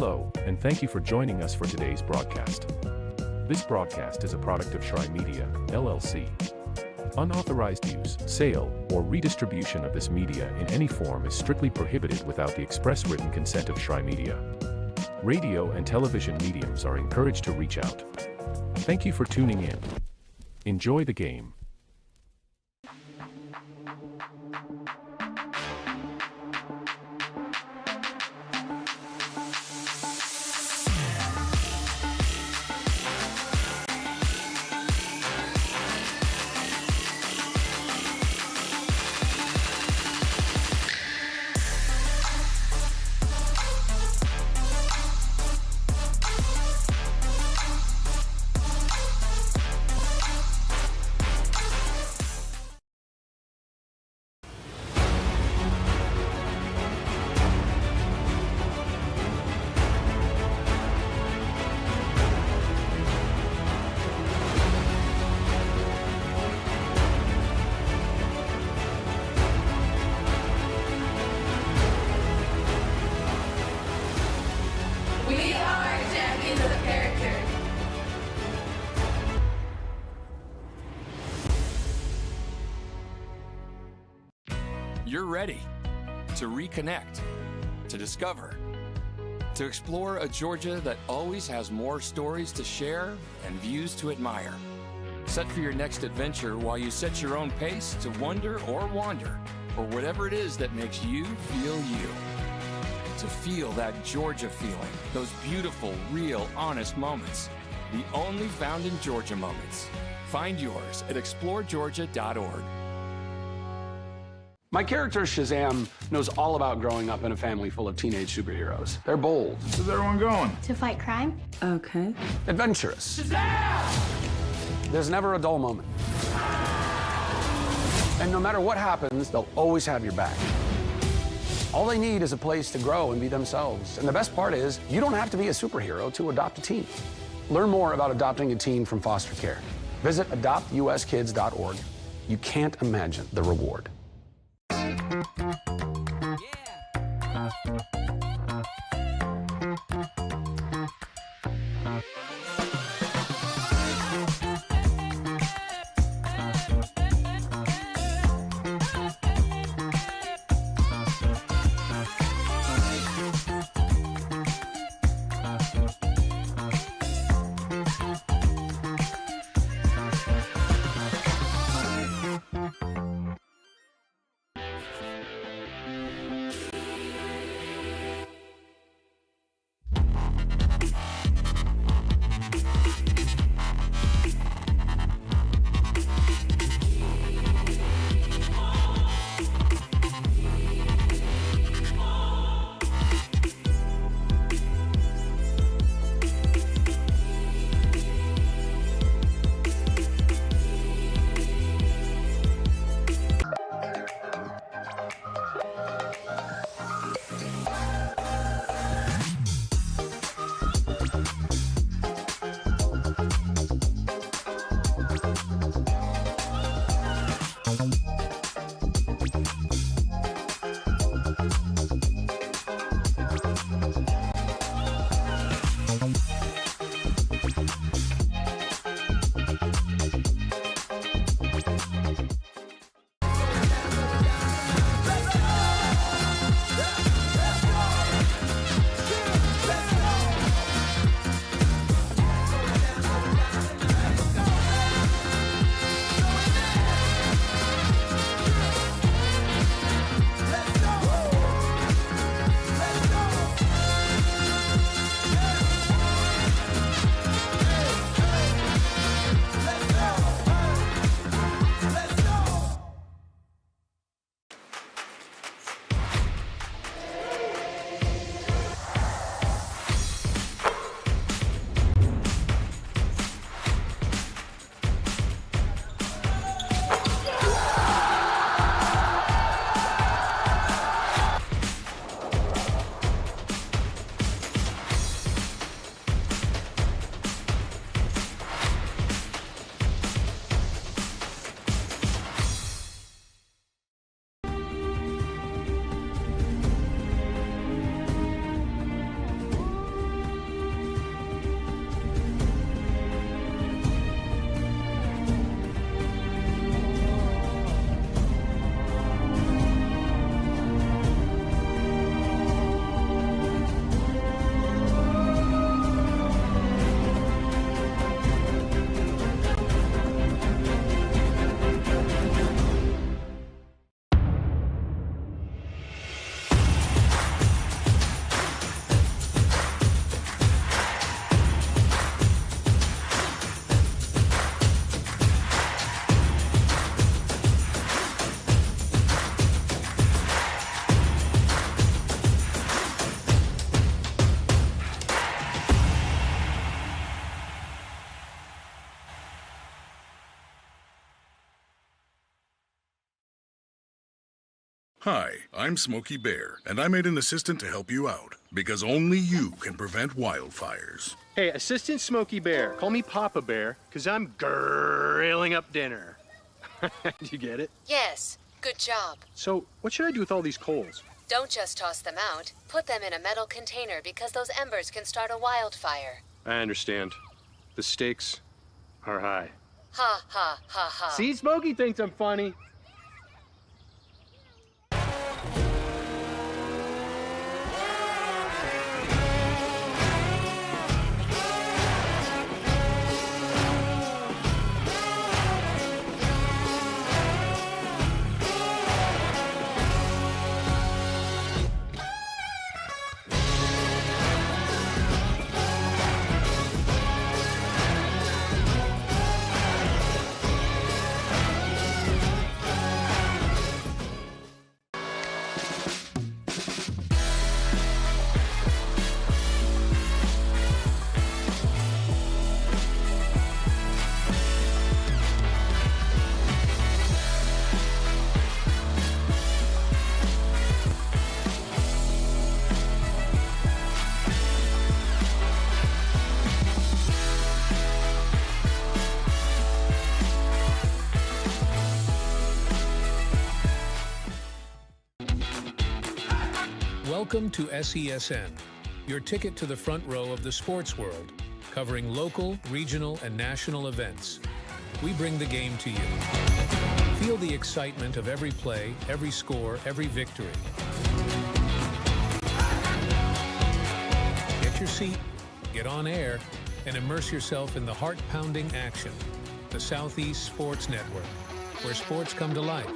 Hello, and thank you for joining us for today's broadcast. This broadcast is a product of Shry Media, LLC. Unauthorized use, sale, or redistribution of this media in any form is strictly prohibited without the express written consent of Shry Media. Radio and television mediums are encouraged to reach out. Thank you for tuning in. Enjoy the game. We are champions of character. You're ready to reconnect, to discover, to explore a Georgia that always has more stories to share and views to admire. Set for your next adventure while you set your own pace to wonder or wander, or whatever it is that makes you feel you. To feel that Georgia feeling, those beautiful, real, honest moments. The only found in Georgia moments. Find yours at exploregeorgia.org. My character, Shazam, knows all about growing up in a family full of teenage superheroes. They're bold, Where's everyone going? To fight crime? Okay. adventurous. Shazam! There's never a dull moment. And no matter what happens, they'll always have your back. All they need is a place to grow and be themselves. And the best part is, you don't have to be a superhero to adopt a teen. Learn more about adopting a teen from foster care. Visit adoptuskids.org. You can't imagine the reward. Hi, I'm Smokey Bear, and I made an assistant to help you out, because only you can prevent wildfires. Hey, Assistant Smokey Bear, call me Papa Bear, because I'm grilling up dinner. You get it? Yes, good job. So, what should I do with all these coals? Don't just toss them out. Put them in a metal container because those embers can start a wildfire. I understand. The stakes are high. Ha, ha, ha, ha. See, Smokey thinks I'm funny. Welcome to SESN, your ticket to the front row of the sports world, covering local, regional, and national events. We bring the game to you. Feel the excitement of every play, every score, every victory. Get your seat, get on air, and immerse yourself in the heart-pounding action. The Southeast Sports Network, where sports come to life.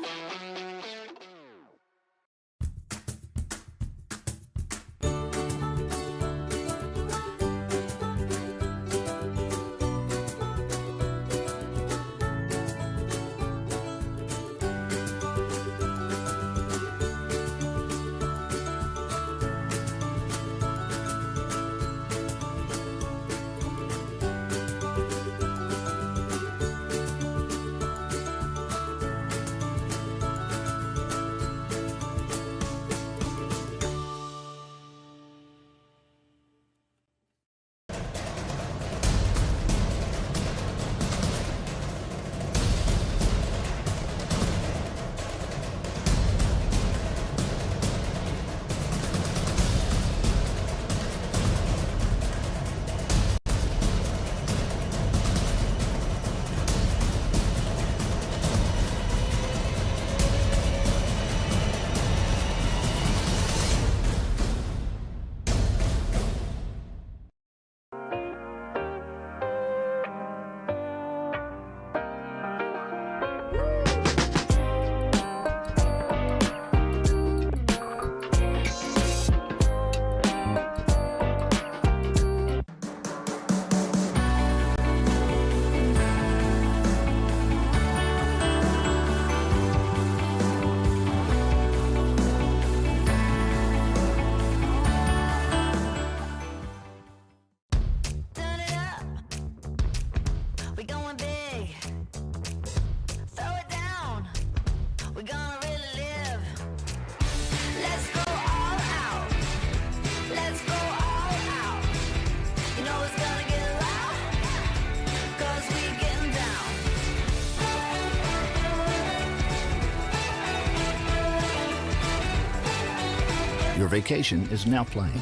Your vacation is now playing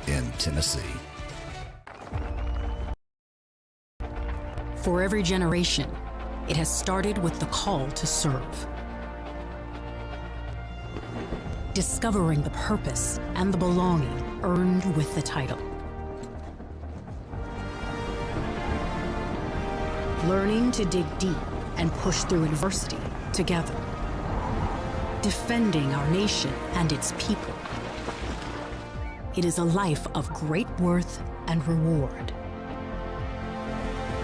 in Tennessee. For every generation, it has started with the call to serve. Discovering the purpose and the belonging earned with the title. Learning to dig deep and push through adversity together. Defending our nation and its people. It is a life of great worth and reward.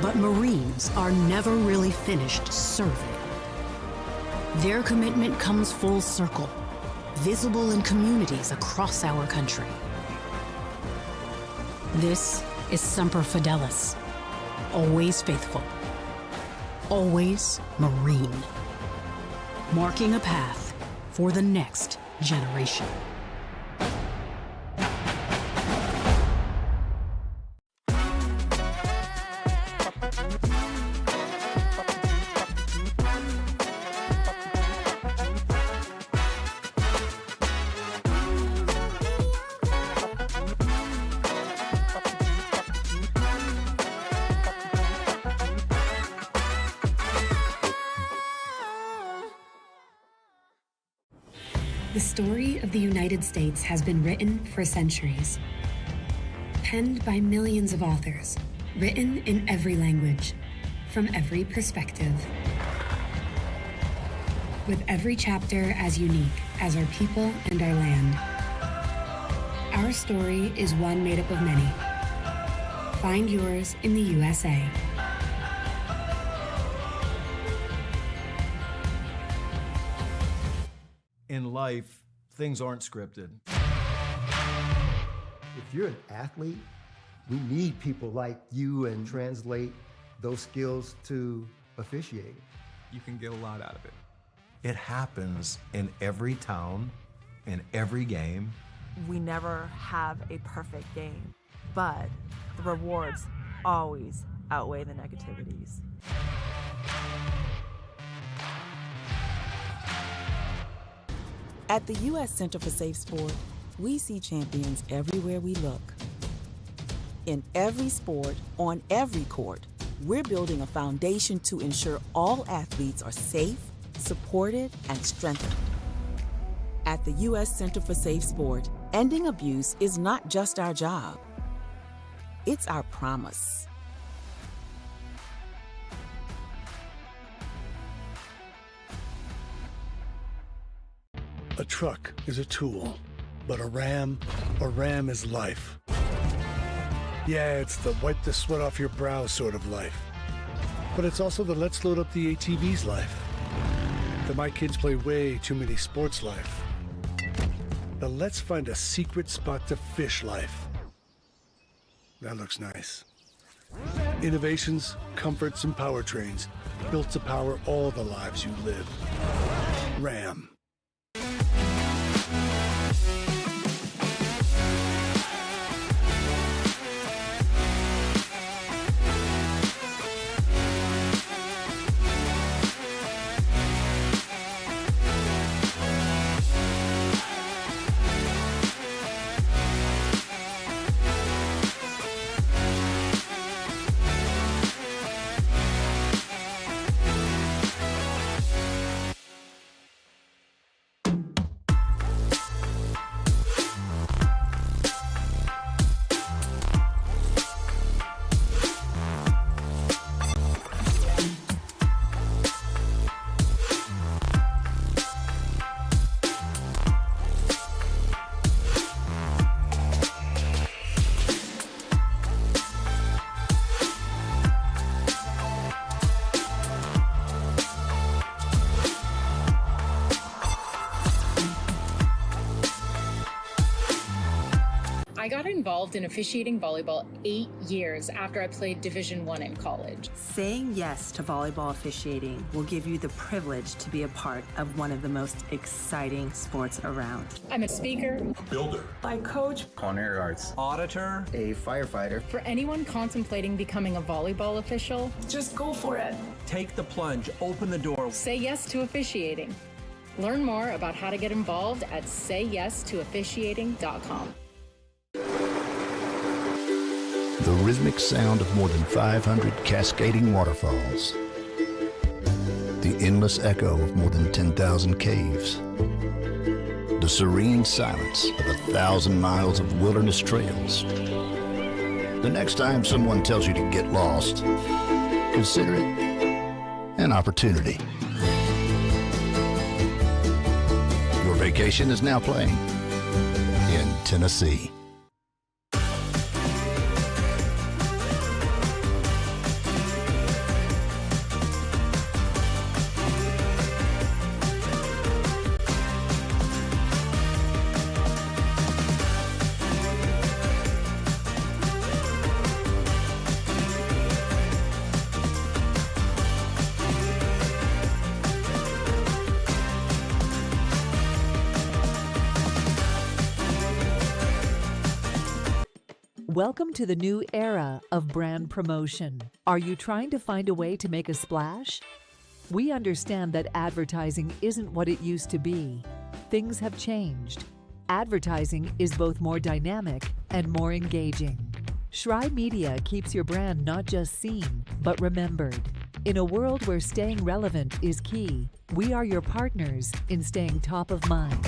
But Marines are never really finished serving. Their commitment comes full circle, visible in communities across our country. This is Semper Fidelis, always faithful, always Marine. Marking a path for the next generation. The story of the United States has been written for centuries. Penned by millions of authors, written in every language, from every perspective. With every chapter as unique as our people and our land. Our story is one made up of many. Find yours in the USA. In life, things aren't scripted. If you're an athlete, we need people like you and translate those skills to officiating. You can get a lot out of it. It happens in every town, in every game. We never have a perfect game, but the rewards always outweigh the negativities. At the U.S. Center for Safe Sport, we see champions everywhere we look. In every sport, on every court, we're building a foundation to ensure all athletes are safe, supported, and strengthened. At the U.S. Center for Safe Sport, ending abuse is not just our job. It's our promise. A truck is a tool, but a ram is life. Yeah, it's the wipe the sweat off your brow sort of life. But it's also the let's load up the ATV's life. The my kids play way too many sports life. The let's find a secret spot to fish life. That looks nice. Innovations, comforts, and powertrains built to power all the lives you live. Ram. I got involved in officiating volleyball 8 years after I played Division I in college. Saying yes to volleyball officiating will give you the privilege to be a part of one of the most exciting sports around. I'm a speaker, Builder. I coach, Culinary arts. Auditor. A firefighter. For anyone contemplating becoming a volleyball official, just go for it. Take the plunge. Open the door. Say yes to officiating. Learn more about how to get involved at sayyes2officiating.com. The rhythmic sound of more than 500 cascading waterfalls. The endless echo of more than 10,000 caves. The serene silence of 1,000 miles of wilderness trails. The next time someone tells you to get lost, consider it an opportunity. Your vacation is now playing in Tennessee. Welcome to the new era of brand promotion. Are you trying to find a way to make a splash? We understand that advertising isn't what it used to be. Things have changed. Advertising is both more dynamic and more engaging. Shry Media keeps your brand not just seen, but remembered. In a world where staying relevant is key, we are your partners in staying top of mind.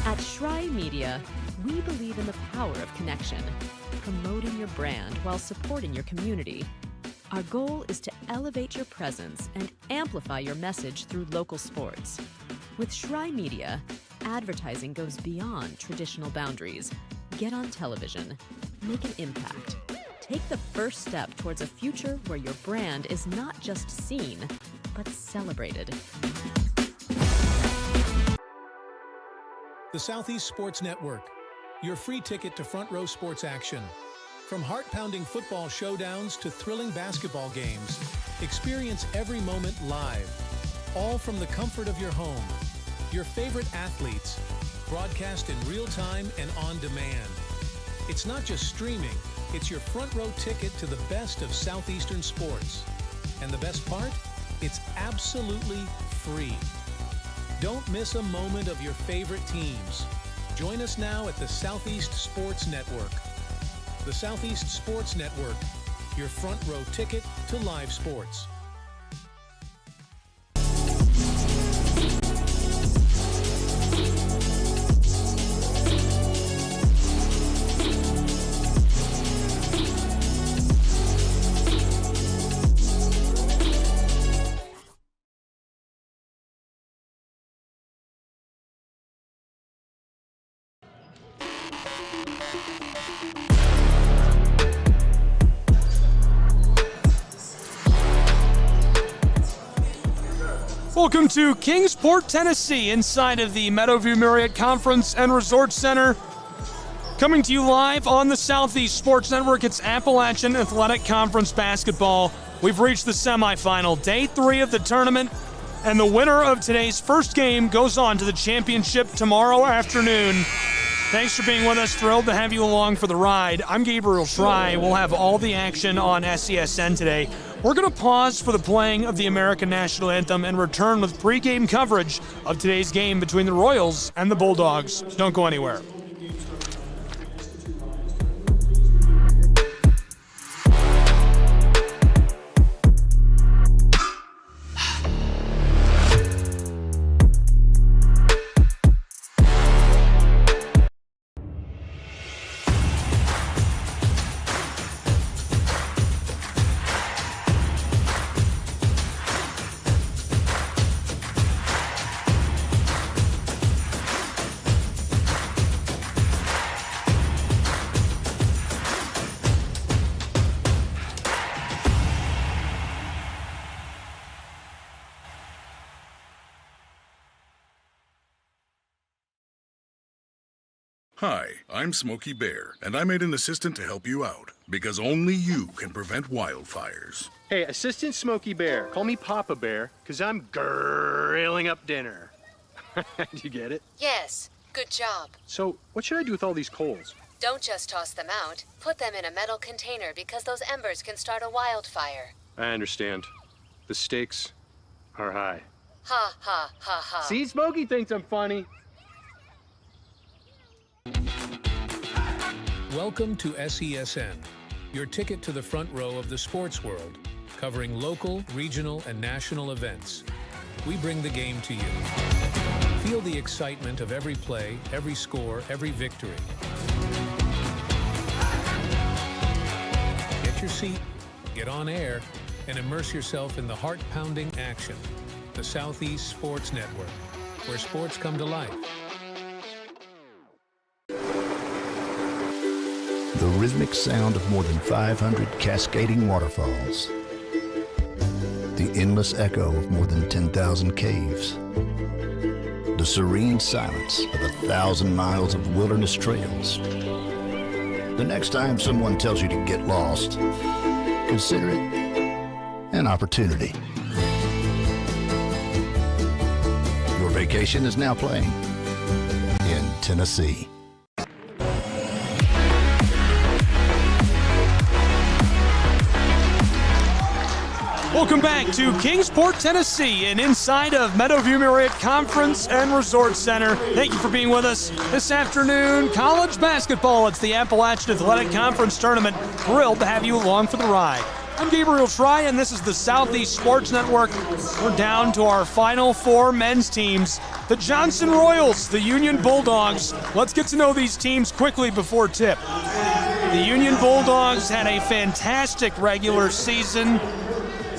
At Shry Media, we believe in the power of connection, promoting your brand while supporting your community. Our goal is to elevate your presence and amplify your message through local sports. With Shry Media, advertising goes beyond traditional boundaries. Get on television, make an impact. Take the first step towards a future where your brand is not just seen, but celebrated. The Southeast Sports Network, your free ticket to front row sports action. From heart-pounding football showdowns to thrilling basketball games, experience every moment live, all from the comfort of your home. Your favorite athletes, broadcast in real time and on demand. It's not just streaming, it's your front row ticket to the best of Southeastern sports. And the best part? It's absolutely free. Don't miss a moment of your favorite teams. Join us now at the Southeast Sports Network. The Southeast Sports Network, your front row ticket to live sports. Welcome to Kingsport, Tennessee, inside of the Meadowview Marriott Conference and Resort Center. Coming to you live on the Southeast Sports Network, it's Appalachian Athletic Conference basketball. We've reached the semifinal, day 3 of the tournament, and the winner of today's first game goes on to the championship tomorrow afternoon. Thanks for being with us. Thrilled to have you along for the ride. I'm Gabriel Shry. We'll have all the action on SESN today. We're going to pause for the playing of the American National Anthem and return with pregame coverage of today's game between the Royals and the Bulldogs. Don't go anywhere. Hi, I'm Smokey Bear, and I made an assistant to help you out, because only you can prevent wildfires. Hey, Assistant Smokey Bear, call me Papa Bear, because I'm grilling up dinner. Do you get it? Yes, good job. So, what should I do with all these coals? Don't just toss them out. Put them in a metal container because those embers can start a wildfire. I understand. The stakes are high. Ha, ha, ha, ha. See, Smokey thinks I'm funny. Welcome to SESN, your ticket to the front row of the sports world, covering local, regional, and national events. We bring the game to you. Feel the excitement of every play, every score, every victory. Get your seat, get on air, and immerse yourself in the heart-pounding action. The Southeast Sports Network, where sports come to life. The rhythmic sound of more than 500 cascading waterfalls. The endless echo of more than 10,000 caves. The serene silence of 1,000 miles of wilderness trails. The next time someone tells you to get lost, consider it an opportunity. Your vacation is now playing in Tennessee. Welcome back to Kingsport, Tennessee, and inside of Meadowview Marriott Conference and Resort Center. Thank you for being with us this afternoon. College basketball, it's the Appalachian Athletic Conference Tournament. Thrilled to have you along for the ride. I'm Gabriel Fry, and this is the Southeast Sports Network. We're down to our final four men's teams. The Johnson Royals, the Union Bulldogs. Let's get to know these teams quickly before tip. The Union Bulldogs had a fantastic regular season.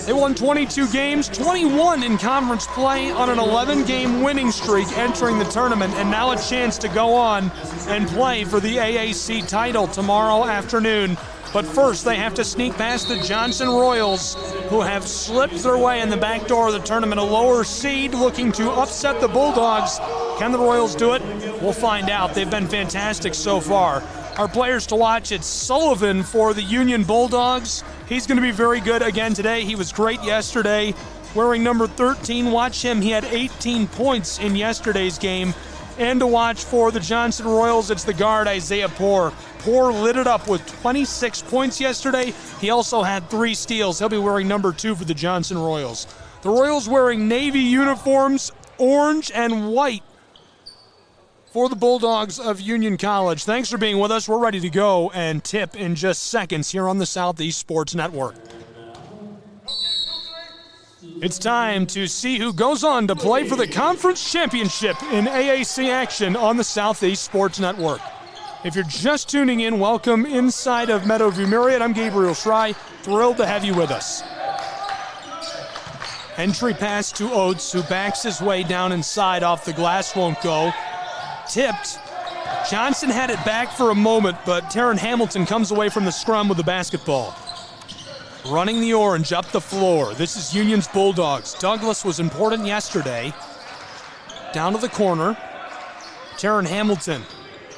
They won 22 games, 21 in conference play on an 11-game winning streak entering the tournament, and now a chance to go on and play for the AAC title tomorrow afternoon. But first, they have to sneak past the Johnson Royals, who have slipped their way in the back door of the tournament, a lower seed looking to upset the Bulldogs. Can the Royals do it? We'll find out. They've been fantastic so far. Our players to watch, it's Sullivan for the Union Bulldogs. He's going to be very good again today. He was great yesterday, wearing number 13. Watch him. He had 18 points in yesterday's game. And to watch for the Johnson Royals, it's the guard, Isaiah Poor. Poor lit it up with 26 points yesterday. He also had 3 steals. He'll be wearing number 2 for the Johnson Royals. The Royals wearing navy uniforms, orange and white, for the Bulldogs of Union College. Thanks for being with us. We're ready to go and tip in just seconds here on the Southeast Sports Network. It's time to see who goes on to play for the conference championship in AAC action on the Southeast Sports Network. If you're just tuning in, welcome inside of Meadowview Marriott. I'm Gabriel Fry. Thrilled to have you with us. Entry pass to Oates, who backs his way down inside off the glass, won't go. Tipped. Johnson had it back for a moment, but Taryn Hamilton comes away from the scrum with the basketball. Running the orange up the floor. This is Union's Bulldogs. Douglas was important yesterday. Down to the corner. Taryn Hamilton,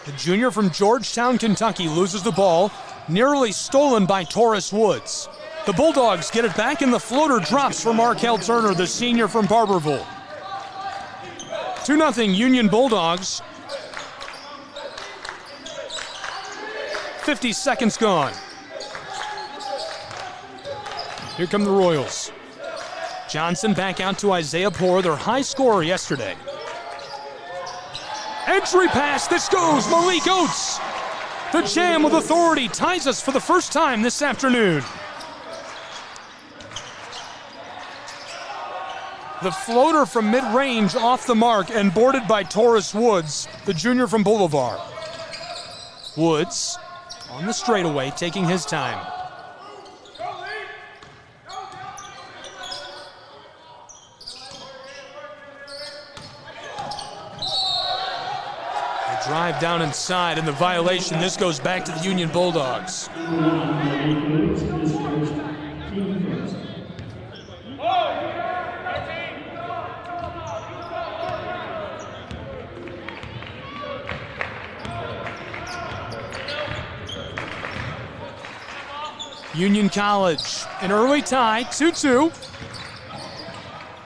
the junior from Georgetown, Kentucky, loses the ball. Nearly stolen by Taurus Woods. The Bulldogs get it back, and the floater drops for Markel Turner, the senior from Barberville. 2-0 Union Bulldogs. 50 seconds gone. Here come the Royals. Johnson back out to Isaiah Poor, their high scorer yesterday. Entry pass, this goes, Malik Oates. The jam with authority ties us for the first time this afternoon. The floater from mid-range off the mark and boarded by Taurus Woods, the junior from Boulevard. Woods on the straightaway, taking his time. The drive down inside and the violation. This goes back to the Union Bulldogs. Union College, an early tie, 2-2.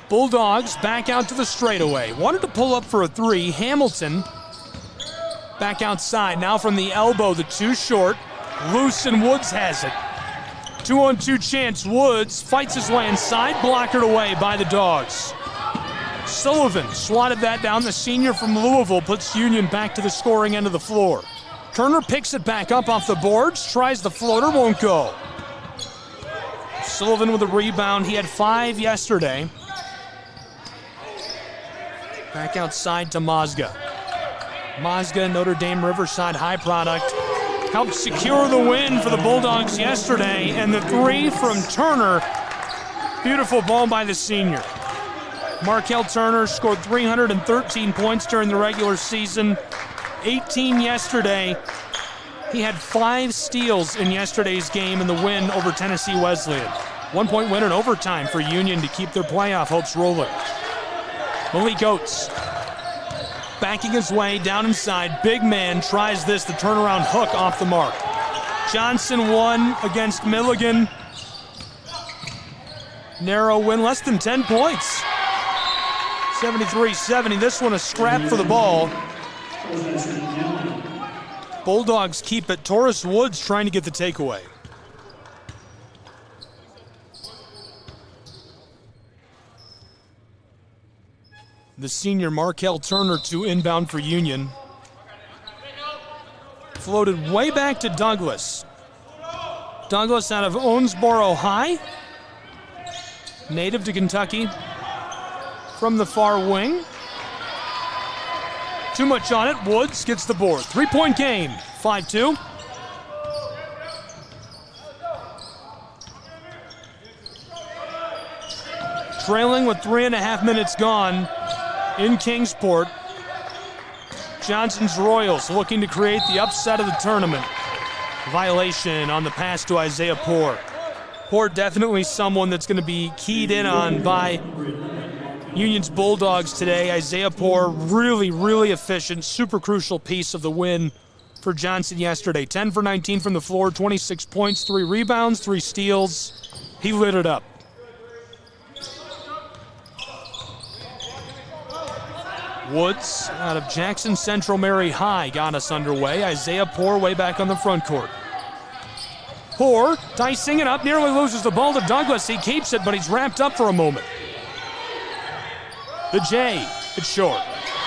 Bulldogs back out to the straightaway. Wanted to pull up for a three. Hamilton back outside. Now from the elbow, the two short. Loose and Woods has it. 2-on-2 chance. Woods fights his way inside, blockered away by the Dogs. Sullivan swatted that down. The senior from Louisville puts Union back to the scoring end of the floor. Turner picks it back up off the boards, tries the floater, won't go. Sullivan with a rebound. He had 5 yesterday. Back outside to Mazga. Mazga, Notre Dame Riverside High product, helped secure the win for the Bulldogs yesterday, and the three from Turner. Beautiful ball by the senior. Markel Turner scored 313 points during the regular season, 18 yesterday. He had 5 steals in yesterday's game in the win over Tennessee Wesleyan. 1-point win in overtime for Union to keep their playoff hopes rolling. Malik Oates backing his way down inside. Big man tries this, the turnaround hook off the mark. Johnson won against Milligan. Narrow win, less than 10 points. 73-70. This one a scrap for the ball. Bulldogs keep it. Taurus Woods trying to get the takeaway. The senior Markel Turner to inbound for Union. Floated way back to Douglas. Douglas out of Owensboro High. Native to Kentucky. From the far wing. Too much on it. Woods gets the board. 3-point game. 5-2. Trailing with 3.5 minutes gone in Kingsport. Johnson's Royals looking to create the upset of the tournament. Violation on the pass to Isaiah Poore. Poore definitely someone that's going to be keyed in on by Union's Bulldogs today. Isaiah Poore, really efficient, super crucial piece of the win for Johnson yesterday. 10 for 19 from the floor, 26 points, 3 rebounds, 3 steals. He lit it up. Woods out of Jackson Central Mary High got us underway. Isaiah Poore way back on the front court. Poore dicing it up, nearly loses the ball to Douglas. He keeps it, but he's wrapped up for a moment. The J, it's short.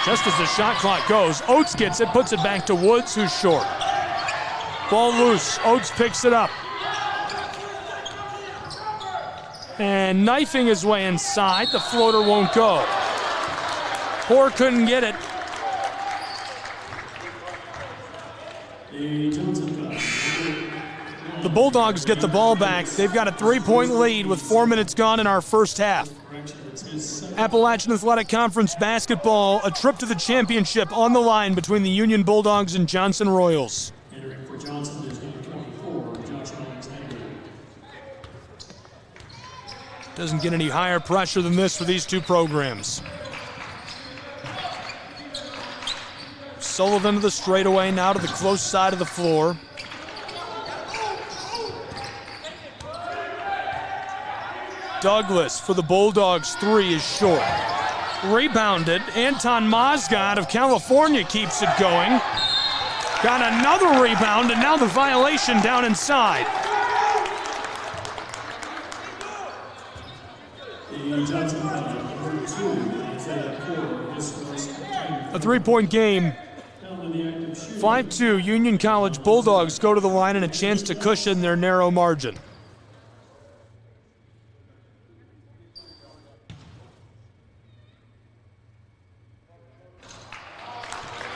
Just as the shot clock goes, Oates gets it, puts it back to Woods, who's short. Ball loose, Oates picks it up. And knifing his way inside, the floater won't go. Poore couldn't get it. The Bulldogs get the ball back. They've got a 3-point lead with 4 minutes gone in our first half. Appalachian Athletic Conference basketball, a trip to the championship on the line between the Union Bulldogs and Johnson Royals. Doesn't get any higher pressure than this for these two programs. Sullivan to the straightaway, now to the close side of the floor. Douglas for the Bulldogs, 3 is short. Rebounded, Anton Mazga out of California keeps it going. Got another rebound, and now the violation down inside. A 3-point game. 5-2, Union College Bulldogs go to the line and a chance to cushion their narrow margin.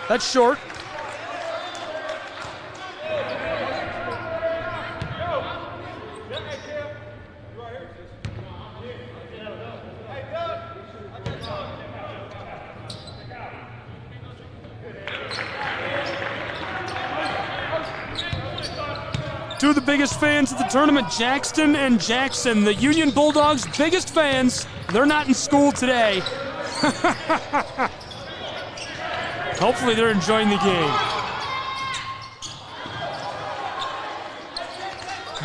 That's short. Two of the biggest fans of the tournament, Jackson and Jackson, the Union Bulldogs' biggest fans. They're not in school today. Hopefully they're enjoying the game.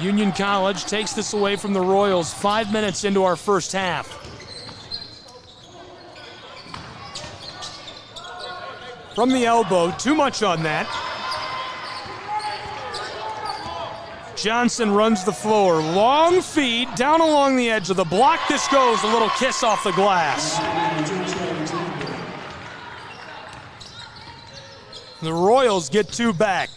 Union College takes this away from the Royals 5 minutes into our first half. From the elbow, too much on that. Johnson runs the floor. Long feed down along the edge of the block. This goes, a little kiss off the glass. The Royals get 2 back.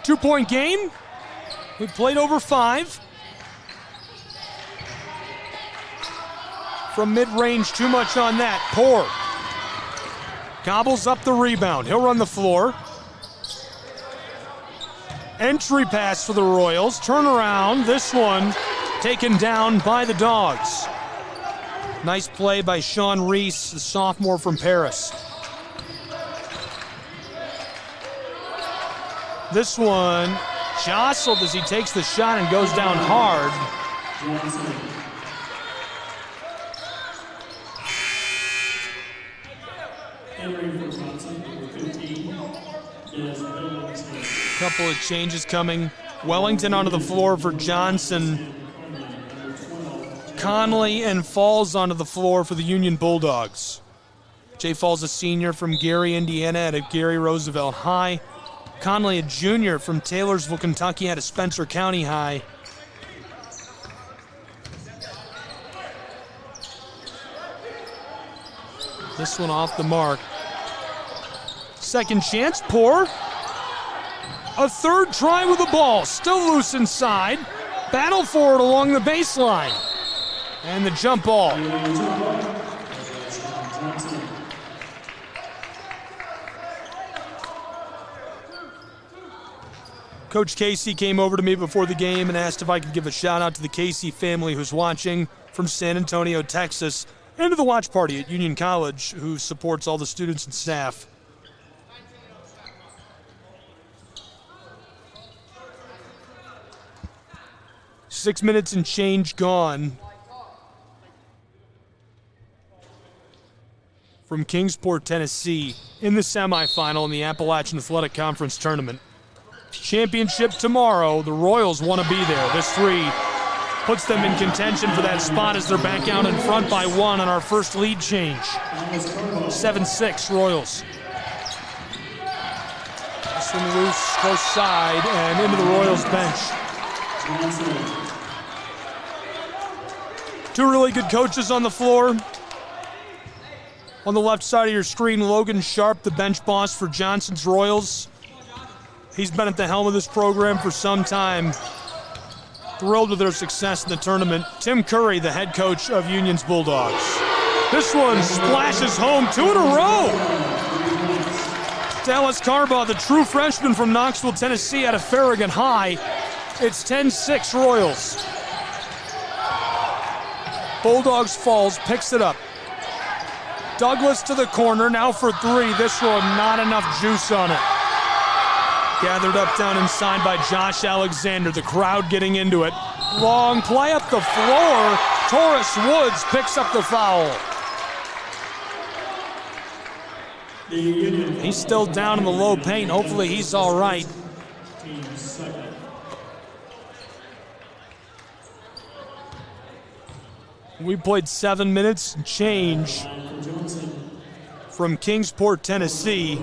2-point game. We've played over 5. From mid-range, too much on that. Poor. Gobbles up the rebound. He'll run the floor. Entry pass for the Royals. Turn around. This one taken down by the Dogs. Nice play by Sean Reese, the sophomore from Paris. This one jostled as he takes the shot and goes down hard. Couple of changes coming. Wellington onto the floor for Johnson. Conley and Falls onto the floor for the Union Bulldogs. Jay Falls, a senior from Gary, Indiana at Gary Roosevelt High. Conley, a junior from Taylorsville, Kentucky at Spencer County High. This one off the mark. Second chance, Poor. A third try with the ball, still loose inside. Battle for it along the baseline. And the jump ball. Coach Casey came over to me before the game and asked if I could give a shout out to the Casey family who's watching from San Antonio, Texas, and to the watch party at Union College who supports all the students and staff. Six minutes and change gone from Kingsport, Tennessee in the semifinal in the Appalachian Athletic Conference Tournament. Championship tomorrow. The Royals want to be there. This 3 puts them in contention for that spot as they're back out in front by 1 on our first lead change. 7-6 Royals. This one loose, close side, and into the Royals bench. 2 really good coaches on the floor. On the left side of your screen, Logan Sharp, the bench boss for Johnson's Royals. He's been at the helm of this program for some time. Thrilled with their success in the tournament. Tim Curry, the head coach of Union's Bulldogs. This one splashes home 2 in a row. Dallas Carbaugh, the true freshman from Knoxville, Tennessee, out of Farragut High. It's 10-6 Royals. Bulldogs falls, picks it up. Douglas to the corner, now for 3. This one, not enough juice on it. Gathered up down inside by Josh Alexander, the crowd getting into it. Long play up the floor. Taurus Woods picks up the foul. He's still down in the low paint. Hopefully he's all right. We played 7 minutes and change from Kingsport, Tennessee.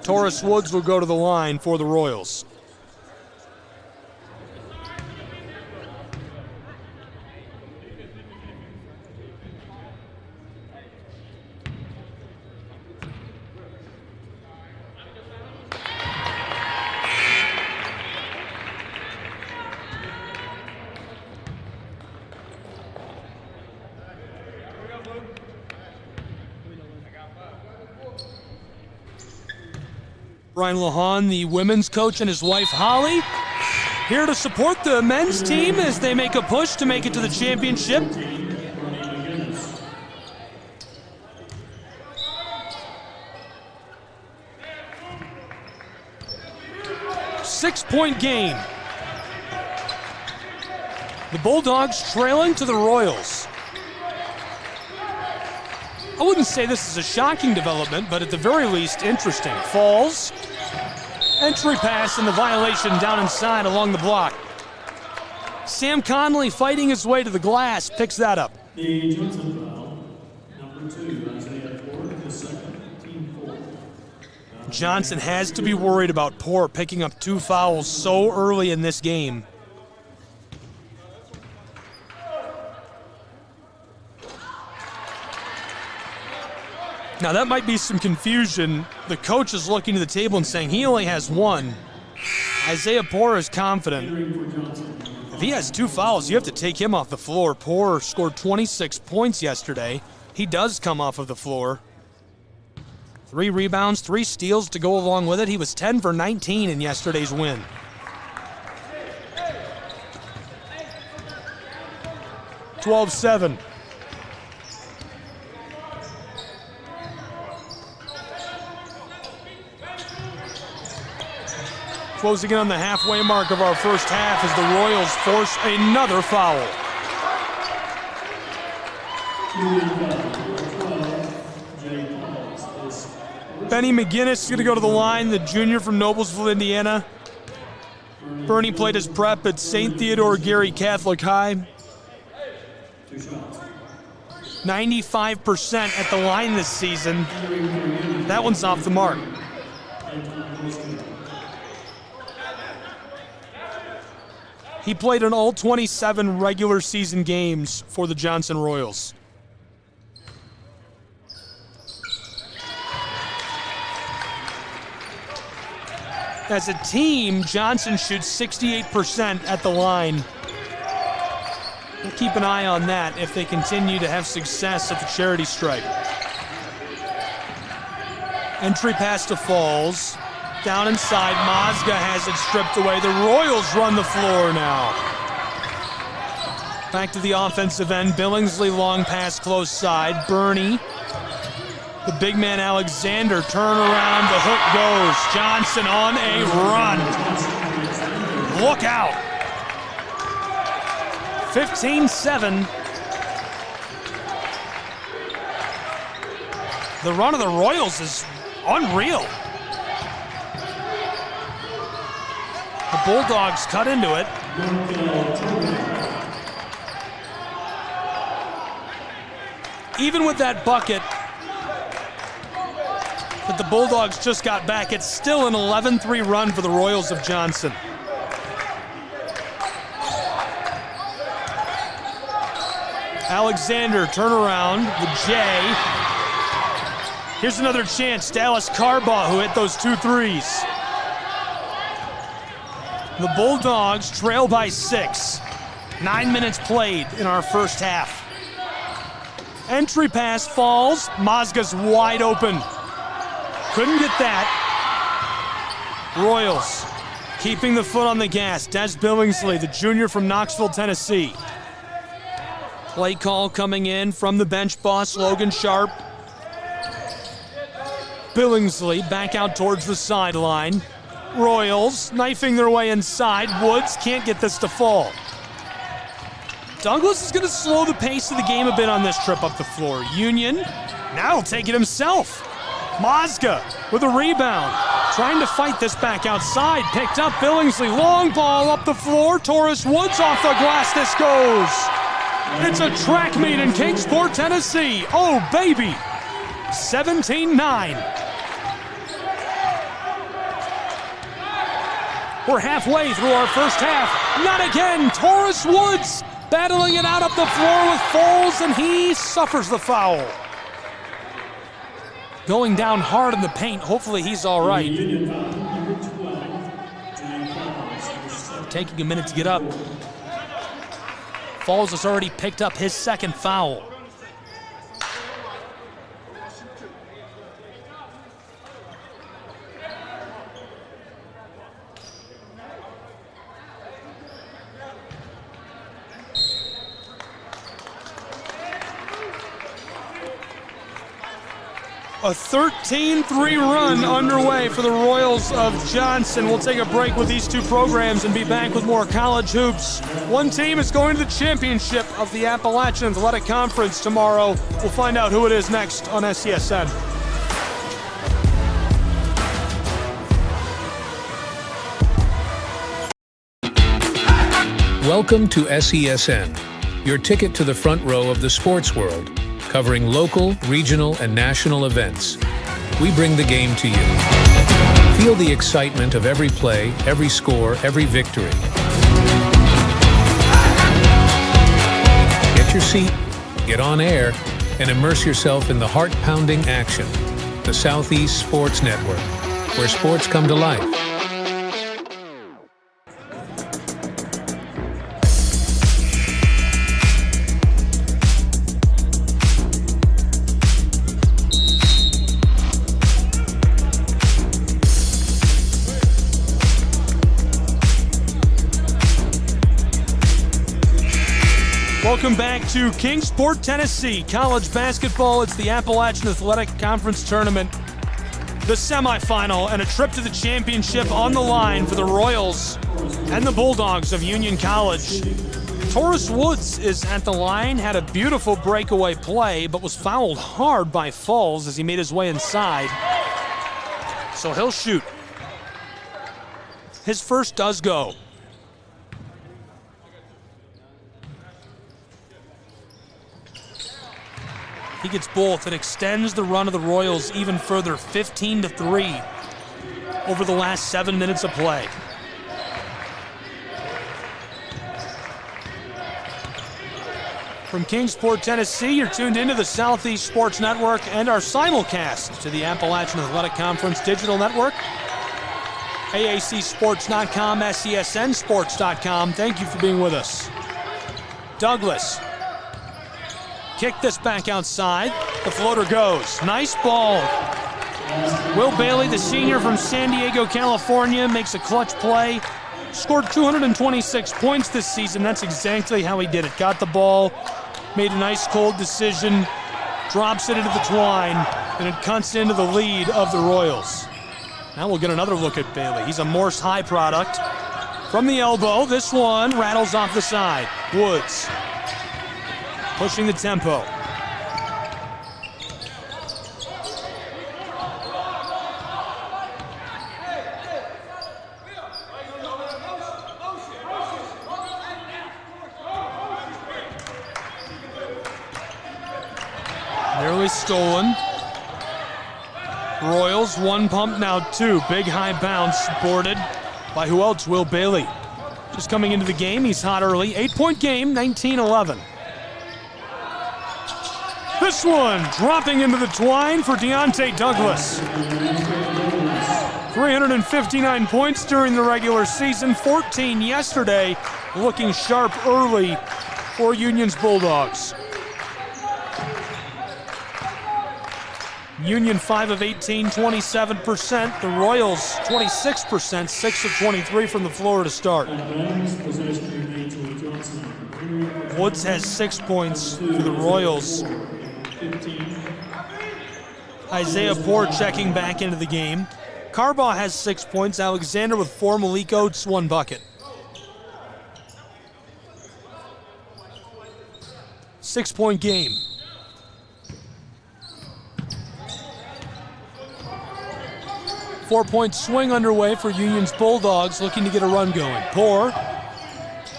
Taurus Woods will go to the line for the Royals. Brian Lahan, the women's coach, and his wife Holly, here to support the men's team as they make a push to make it to the championship. Six-point game. The Bulldogs trailing to the Royals. I wouldn't say this is a shocking development, but at the very least, interesting. Falls. Entry pass and the violation down inside along the block. Sam Conley fighting his way to the glass, picks that up. The Johnson foul, number 2, Isaiah Ford, the second, team 4. Johnson has to be worried about Poor picking up 2 fouls so early in this game. Now that might be some confusion. The coach is looking to the table and saying he only has 1. Isaiah Poor is confident. If he has 2 fouls, you have to take him off the floor. Poor scored 26 points yesterday. He does come off of the floor. 3 rebounds, 3 steals to go along with it. He was 10 for 19 in yesterday's win. (12-7). Closing in on the halfway mark of our first half as the Royals force another foul. Benny McGinnis is going to go to the line, the junior from Noblesville, Indiana. Bernie played his prep at St. Theodore Gary Catholic High. 95% at the line this season. That one's off the mark. He played in all 27 regular season games for the Johnson Royals. As a team, Johnson shoots 68% at the line. We'll keep an eye on that if they continue to have success at the charity stripe. Entry pass to Falls. Down inside, Mazga has it stripped away. The Royals run the floor now. Back to the offensive end. Billingsley long pass close side. Bernie. The big man Alexander turn around. The hook goes. Johnson on a run. Look out. 15-7. The run of the Royals is unreal. The Bulldogs cut into it. Even with that bucket that the Bulldogs just got back, it's still an 11-3 run for the Royals of Johnson. Alexander, turnaround, the J. Here's another chance, Dallas Carbaugh, who hit those 2 threes. The Bulldogs trail by 6. 9 minutes played in our first half. Entry pass Falls. Mazga's wide open. Couldn't get that. Royals keeping the foot on the gas. Des Billingsley, the junior from Knoxville, Tennessee. Play call coming in from the bench boss, Logan Sharp. Billingsley back out towards the sideline. Royals knifing their way inside. Woods can't get this to fall. Douglas is going to slow the pace of the game a bit on this trip up the floor. Union now will take it himself. Mazga with a rebound. Trying to fight this back outside. Picked up Billingsley. Long ball up the floor. Taurus Woods off the glass. This goes. It's a track meet in Kingsport, Tennessee. Oh, baby. 17-9. We're halfway through our first half. Not again. Taurus Woods battling it out up the floor with Foles, and he suffers the foul. Going down hard in the paint. Hopefully he's all right. Taking a minute to get up. Foles has already picked up his second foul. A 13-3 run underway for the Royals of Johnson. We'll take a break with these 2 programs and be back with more college hoops. One team is going to the championship of the Appalachian Athletic Conference tomorrow. We'll find out who it is next on SCSN. Welcome to SESN, your ticket to the front row of the sports world, covering local, regional, and national events. We bring the game to you. Feel the excitement of every play, every score, every victory. Get your seat, get on air, and immerse yourself in the heart-pounding action. The Southeast Sports Network, where sports come to life. Welcome back to Kingsport, Tennessee. College basketball, it's the Appalachian Athletic Conference Tournament. The semifinal and a trip to the championship on the line for the Royals and the Bulldogs of Union College. Taurus Woods is at the line, had a beautiful breakaway play, but was fouled hard by Falls as he made his way inside. So he'll shoot. His first does go. He gets both. It extends the run of the Royals even further, 15-3 over the last 7 minutes of play. From Kingsport, Tennessee, you're tuned into the Southeast Sports Network and our simulcast to the Appalachian Athletic Conference Digital Network. AACsports.com, SESNsports.com. Thank you for being with us. Douglas. Kick this back outside. The floater goes. Nice ball. Will Bailey, the senior from San Diego, California, makes a clutch play. Scored 226 points this season. That's exactly how he did it. Got the ball, made a nice cold decision, drops it into the twine, and it cuts into the lead of the Royals. Now we'll get another look at Bailey. He's a Morse High product. From the elbow, this one rattles off the side. Woods. Pushing the tempo. Nearly stolen. Royals, one pump, now two. Big high bounce, boarded by who else? Will Bailey. Just coming into the game, he's hot early. 8-point game, 19-11. This one dropping into the twine for Deontay Douglas. 359 points during the regular season, 14 yesterday, looking sharp early for Union's Bulldogs. Union 5 of 18, 27%. The Royals 26%, 6 of 23 from the floor to start. Woods has 6 points for the Royals. Isaiah Poor checking back into the game. Carbaugh has 6 points. Alexander with 4. Malik Oates 1 bucket. 6-point game. Four-point swing underway for Union's Bulldogs, looking to get a run going. Poor,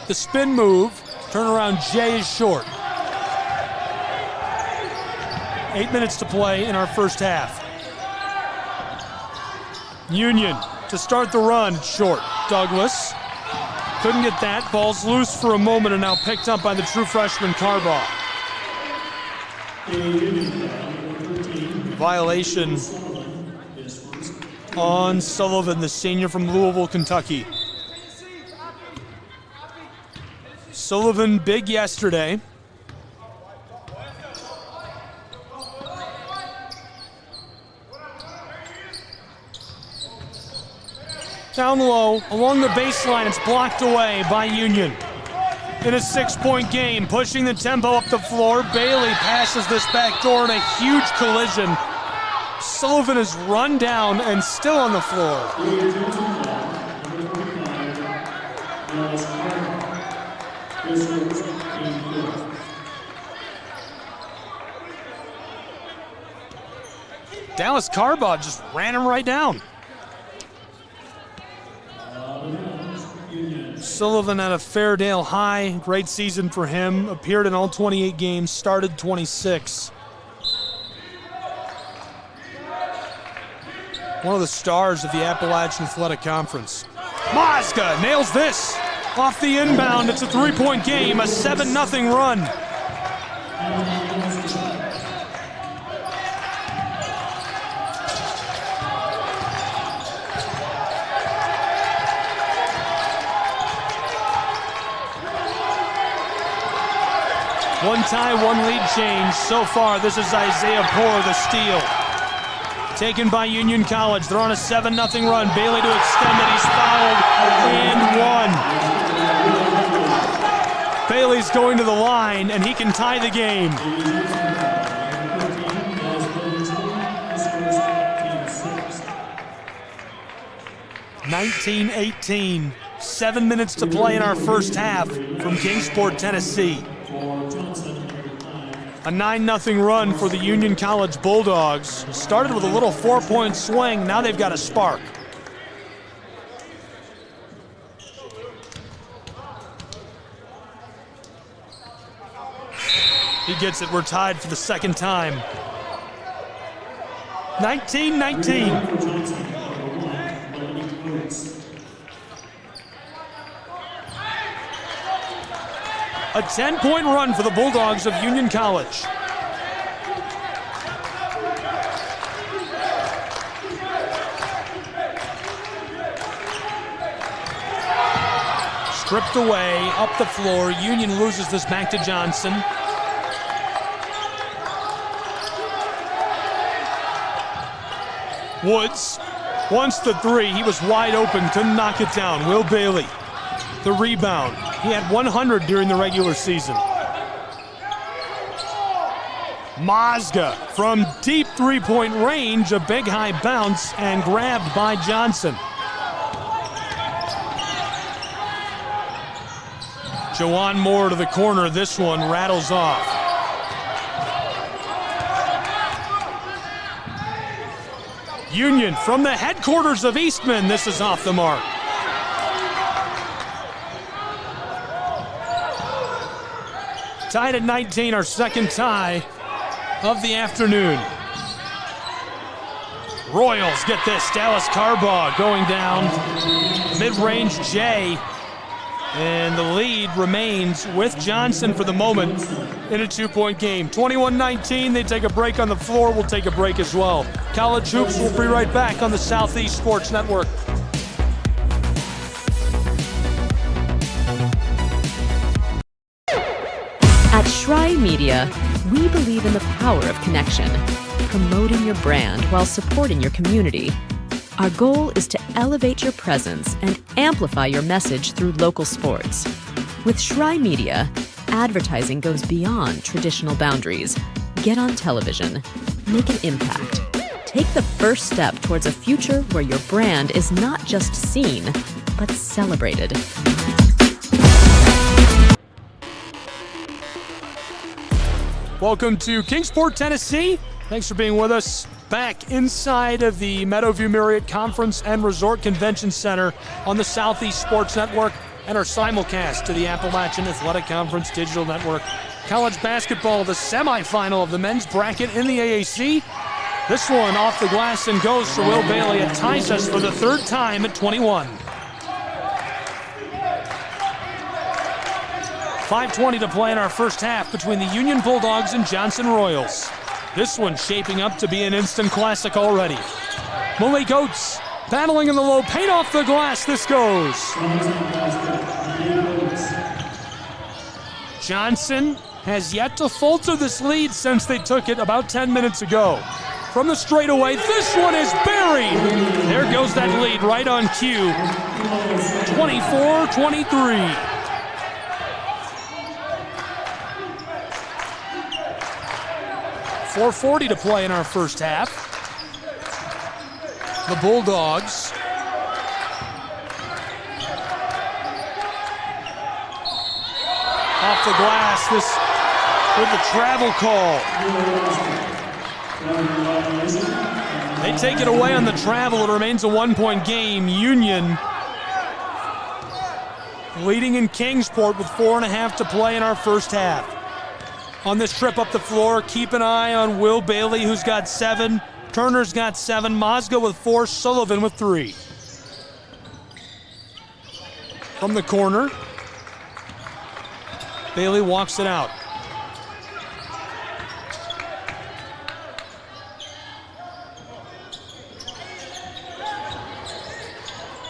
the spin move, turnaround J is short. 8 minutes to play in our first half. Union to start the run, it's short. Douglas couldn't get that. Ball's loose for a moment and now picked up by the true freshman Carbaugh. Violation on Sullivan, the senior from Louisville, Kentucky. Sullivan big yesterday. Down low, along the baseline, it's blocked away by Union. In a 6-point game, pushing the tempo up the floor, Bailey passes this back door in a huge collision. Sullivan is run down and still on the floor. Dallas Carbaugh just ran him right down. Sullivan out of Fairdale High. Great season for him. Appeared in all 28 games, started 26. One of the stars of the Appalachian Athletic Conference. Mazga nails this. Off the inbound, it's a three-point game, a 7-0 run. One tie, one lead change. So far, this is Isaiah Poor, the steal. Taken by Union College. They're on a 7-0 run. Bailey to extend it. He's fouled and one. Bailey's going to the line, and he can tie the game. 19-18. 7 minutes to play in our first half from Kingsport, Tennessee. A 9-0 run for the Union College Bulldogs. Started with a little 4-point swing. Now they've got a spark. He gets it. We're tied for the second time. 19-19. A 10-point run for the Bulldogs of Union College. Stripped away, up the floor. Union loses this back to Johnson. Woods wants the three. He was wide open, couldn't knock it down. Will Bailey, the rebound. He had 100 during the regular season. Mazga from deep three-point range, a big high bounce, and grabbed by Johnson. Jawan Moore to the corner. This one rattles off. Union from the headquarters of Eastman. This is off the mark. Tied at 19, our second tie of the afternoon. Royals get this. Dallas Carbaugh going down. Mid-range J. And the lead remains with Johnson for the moment in a 2-point game. 21-19, they take a break on the floor. We'll take a break as well. College Hoops will be right back on the Southeast Sports Network. At Schrei Media, we believe in the power of connection, promoting your brand while supporting your community. Our goal is to elevate your presence and amplify your message through local sports. With Schrei Media, advertising goes beyond traditional boundaries. Get on television, make an impact. Take the first step towards a future where your brand is not just seen, but celebrated. Welcome to Kingsport, Tennessee. Thanks for being with us. Back inside of the Meadowview Marriott Conference and Resort Convention Center on the Southeast Sports Network and our simulcast to the Appalachian Athletic Conference Digital Network. College basketball, the semifinal of the men's bracket in the AAC. This one off the glass and goes for Will Bailey. It ties us for the third time at 21. 5:20 to play in our first half between the Union Bulldogs and Johnson Royals. This one shaping up to be an instant classic already. Malik Oates battling in the low paint off the glass. This goes. Johnson has yet to falter this lead since they took it about 10 minutes ago. From the straightaway, this one is buried. There goes that lead right on cue. 24-23. 4:40 to play in our first half. The Bulldogs off the glass, this with the travel call. They take it away on the travel. It remains a 1-point game. Union leading in Kingsport with 4.5 to play in our first half. On this trip up the floor, keep an eye on Will Bailey, who's got 7. Turner's got 7. Mozga with 4. Sullivan with 3. From the corner, Bailey walks it out.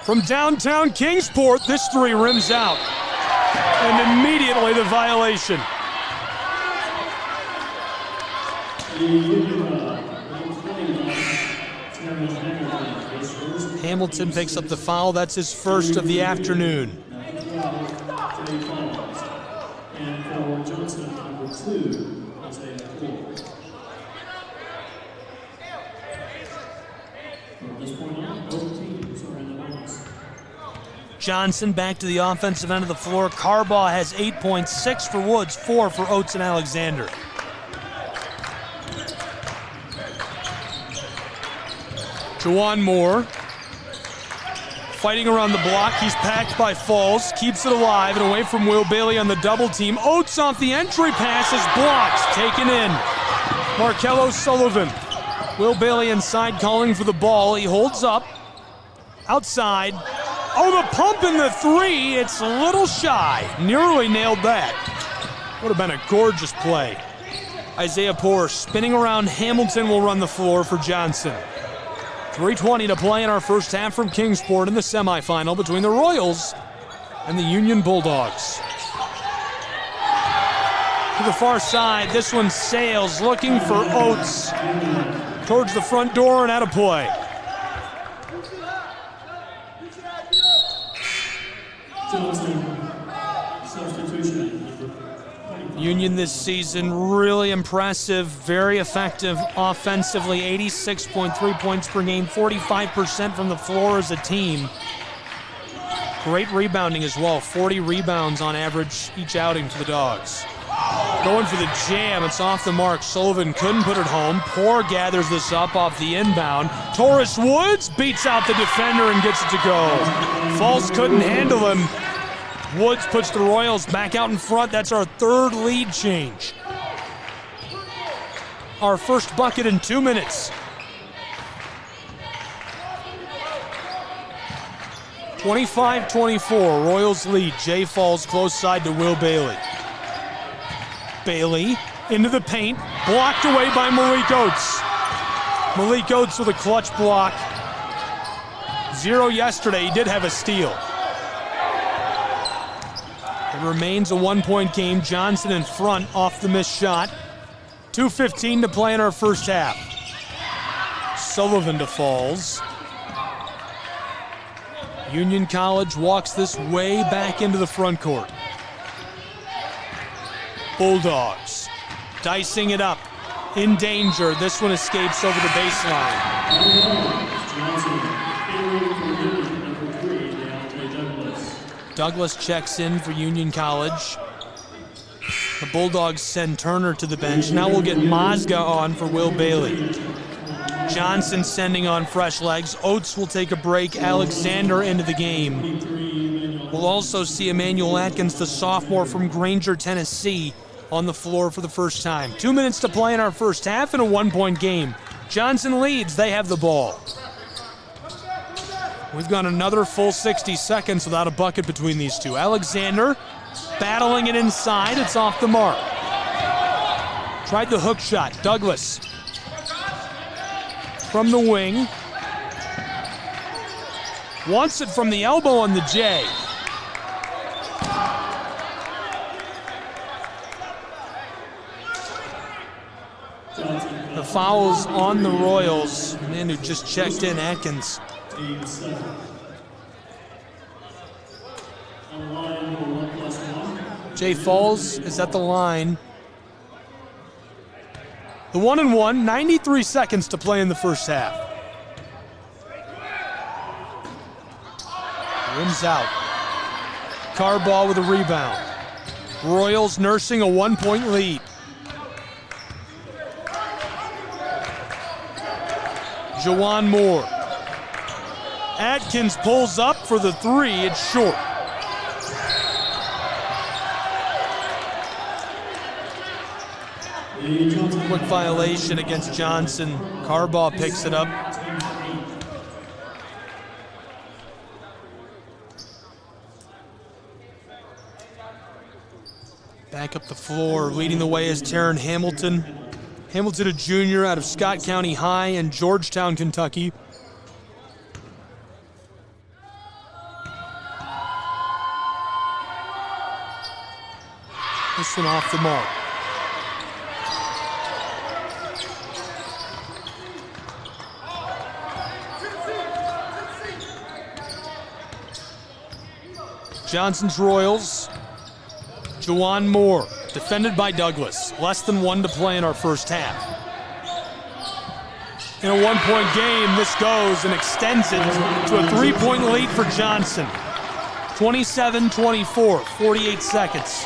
From downtown Kingsport, this 3 rims out. And immediately the violation. Hamilton picks up the foul. That's his first of the afternoon. And for Johnson, number 2, Isaiah Ford. From this point on, both teams are in the bonus. Johnson back to the offensive end of the floor. Carbaugh has 8 points, 6 for Woods, 4 for Oates and Alexander. Juwan Moore fighting around the block. He's packed by Falls, keeps it alive and away from Will Bailey on the double team. Oates off the entry pass is blocked, taken in. Markello Sullivan. Will Bailey inside calling for the ball. He holds up. Outside. Oh, the pump in the 3. It's a little shy. Nearly nailed that. Would have been a gorgeous play. Isaiah Poor spinning around. Hamilton will run the floor for Johnson. 3:20 to play in our first half from Kingsport in the semifinal between the Royals and the Union Bulldogs. To the far side, this one sails, looking for Oates. Towards the front door and out of play. Substitution. Union this season, really impressive, very effective offensively, 86.3 points per game, 45% from the floor as a team. Great rebounding as well, 40 rebounds on average each outing for the Dogs. Going for the jam, it's off the mark. Sullivan couldn't put it home. Poor gathers this up off the inbound. Taurus Woods beats out the defender and gets it to go. Falls couldn't handle him. Woods puts the Royals back out in front. That's our 3rd lead change. Our first bucket in 2 minutes. 25-24, Royals lead. Jay Falls close side to Will Bailey. Bailey into the paint, blocked away by Malik Oates. Malik Oates with a clutch block. 0 yesterday, he did have a steal. It remains a 1-point game. Johnson in front off the missed shot. 2:15 to play in our first half. Sullivan to Falls. Union College walks this way back into the front court. Bulldogs dicing it up. In danger. This one escapes over the baseline. Douglas checks in for Union College. The Bulldogs send Turner to the bench. Now we'll get Mozga on for Will Bailey. Johnson sending on fresh legs. Oates will take a break. Alexander into the game. We'll also see Emmanuel Atkins, the sophomore from Granger, Tennessee, on the floor for the first time. 2 minutes to play in our first half in a 1-point game. Johnson leads. They have the ball. We've got another full 60 seconds without a bucket between these two. Alexander battling it inside. It's off the mark. Tried the hook shot. Douglas from the wing. Wants it from the elbow on the J. The foul's on the Royals. The man who just checked in, Atkins. Jay Falls is at the line. The 1-and-1, 93 seconds to play in the first half. Rims out. Carbaugh with a rebound. Royals nursing a 1-point lead. Juwan Moore. Atkins pulls up for the 3. It's short. Quick violation against Johnson. Carbaugh picks it up. Back up the floor, leading the way is Taryn Hamilton. Hamilton, a junior out of Scott County High in Georgetown, Kentucky. This one off the mark. Johnson's Royals. Jawan Moore, defended by Douglas. Less than 1 to play in our first half. In a one-point game, this goes and extends it to a 3-point lead for Johnson. 27-24, 48 seconds.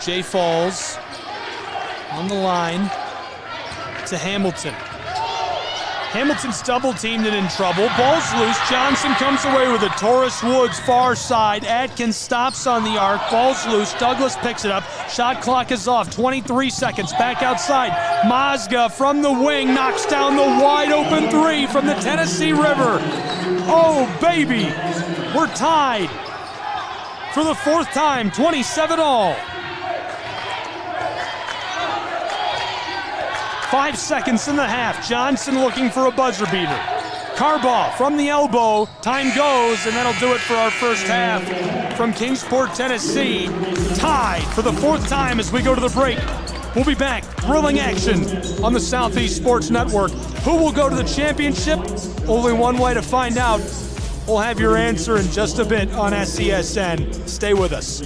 Jay Falls on the line to Hamilton. Hamilton's double teamed and in trouble. Ball's loose. Johnson comes away with it. Taurus Woods far side. Atkins stops on the arc. Ball's loose. Douglas picks it up. Shot clock is off. 23 seconds. Back outside. Mazga from the wing knocks down the wide open three from the Tennessee River. Oh, baby. We're tied for the fourth time. 27-all. 5 seconds in the half. Johnson looking for a buzzer beater. Carbaugh from the elbow. Time goes, and that'll do it for our first half from Kingsport, Tennessee. Tied for the fourth time as we go to the break. We'll be back. Thrilling action on the Southeast Sports Network. Who will go to the championship? Only one way to find out. We'll have your answer in just a bit on SESN. Stay with us.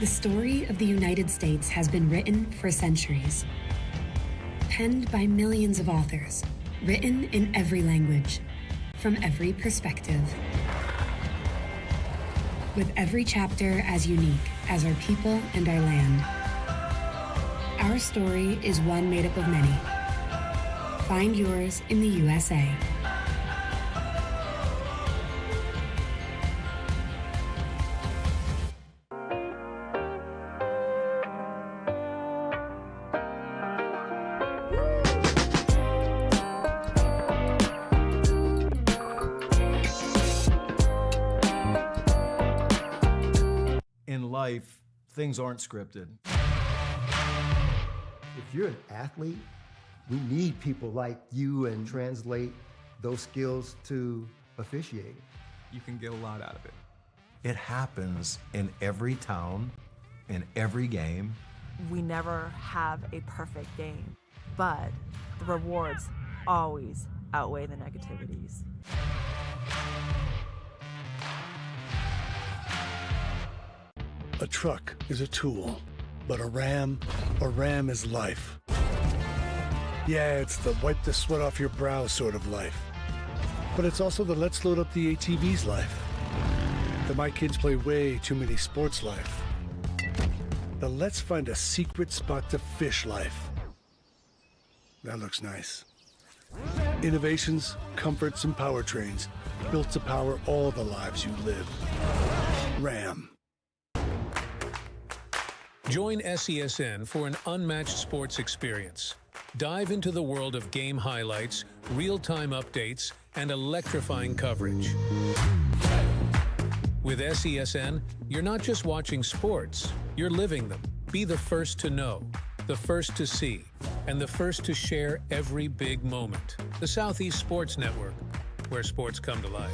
The story of the United States has been written for centuries. Penned by millions of authors, written in every language, from every perspective. With every chapter as unique as our people and our land. Our story is one made up of many. Find yours in the USA. In life, things aren't scripted. If you're an athlete, we need people like you and translate those skills to officiating. You can get a lot out of it. It happens in every town, in every game. We never have a perfect game, but the rewards always outweigh the negativities. A truck is a tool, but a ram is life. Yeah, it's the wipe the sweat off your brow sort of life. But it's also the let's load up the ATV's life. The my kids play way too many sports life. The let's find a secret spot to fish life. That looks nice. Innovations, comforts, and powertrains built to power all the lives you live. Ram. Join SESN for an unmatched sports experience. Dive into the world of game highlights, real-time updates, and electrifying coverage. With SESN, you're not just watching sports, you're living them. Be the first to know, the first to see, and the first to share every big moment. The Southeast Sports Network, where sports come to life.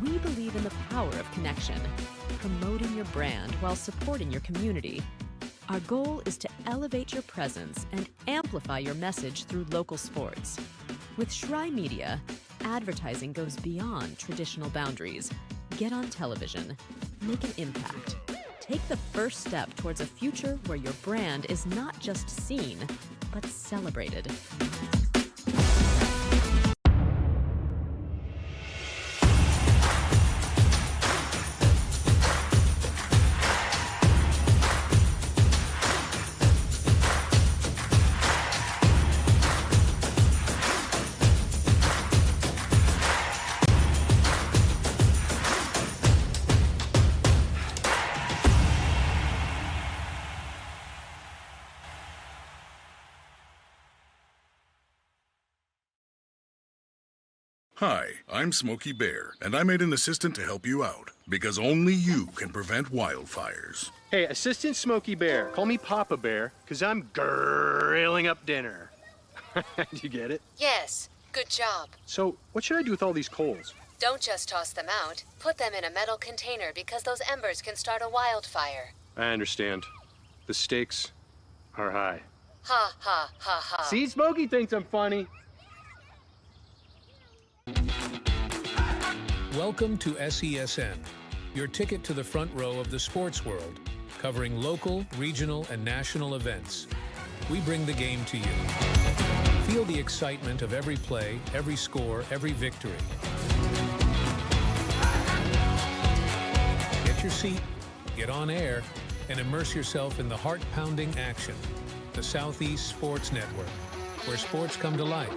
We believe in the power of connection, promoting your brand while supporting your community. Our goal is to elevate your presence and amplify your message through local sports. With Shry Media, advertising goes beyond traditional boundaries. Get on television, make an impact. Take the first step towards a future where your brand is not just seen, but celebrated. Hi, I'm Smokey Bear, and I made an assistant to help you out, because only you can prevent wildfires. Hey, Assistant Smokey Bear, call me Papa Bear, because I'm grilling up dinner. Do you get it? Yes, good job. So, what should I do with all these coals? Don't just toss them out. Put them in a metal container because those embers can start a wildfire. I understand. The stakes are high. Ha, ha, ha, ha. See, Smokey thinks I'm funny. Welcome to SESN, your ticket to the front row of the sports world, covering local, regional, and national events. We bring the game to you. Feel the excitement of every play, every score, every victory. Get your seat, get on air, and immerse yourself in the heart-pounding action. The Southeast Sports Network, where sports come to life.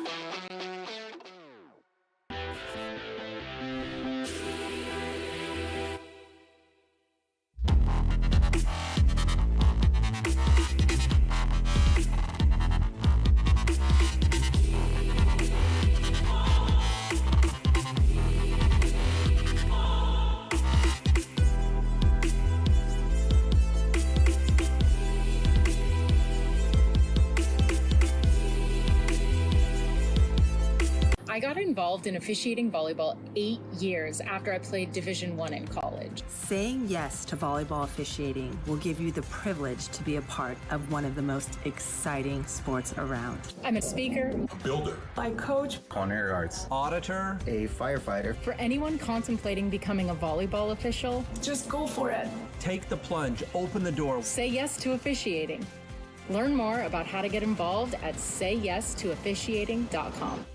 I got involved in officiating volleyball 8 years after I played Division I in college. Saying yes to volleyball officiating will give you the privilege to be a part of one of the most exciting sports around. I'm a speaker, a builder, I coach, culinary arts, auditor, a firefighter. For anyone contemplating becoming a volleyball official, just go for it. Take the plunge, open the door. Say yes to officiating. Learn more about how to get involved at sayyesToofficiating.com.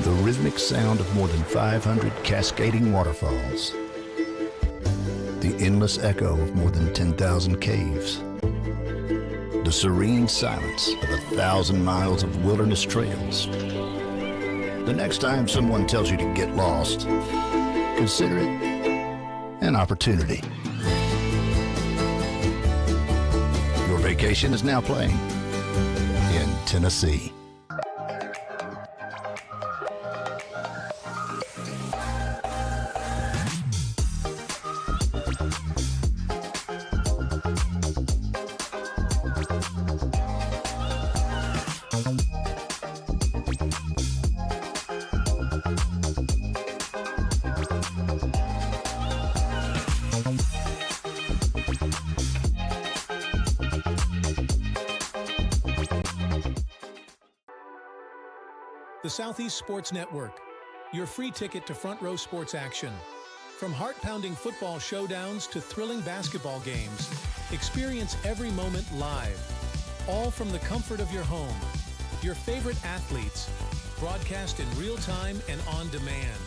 The rhythmic sound of more than 500 cascading waterfalls. The endless echo of more than 10,000 caves. The serene silence of 1,000 miles of wilderness trails. The next time someone tells you to get lost, consider it an opportunity. Your vacation is now playing in Tennessee. The Southeast Sports Network, your free ticket to front row sports action. From heart-pounding football showdowns to thrilling basketball games, experience every moment live, all from the comfort of your home. Your favorite athletes, broadcast in real time and on demand.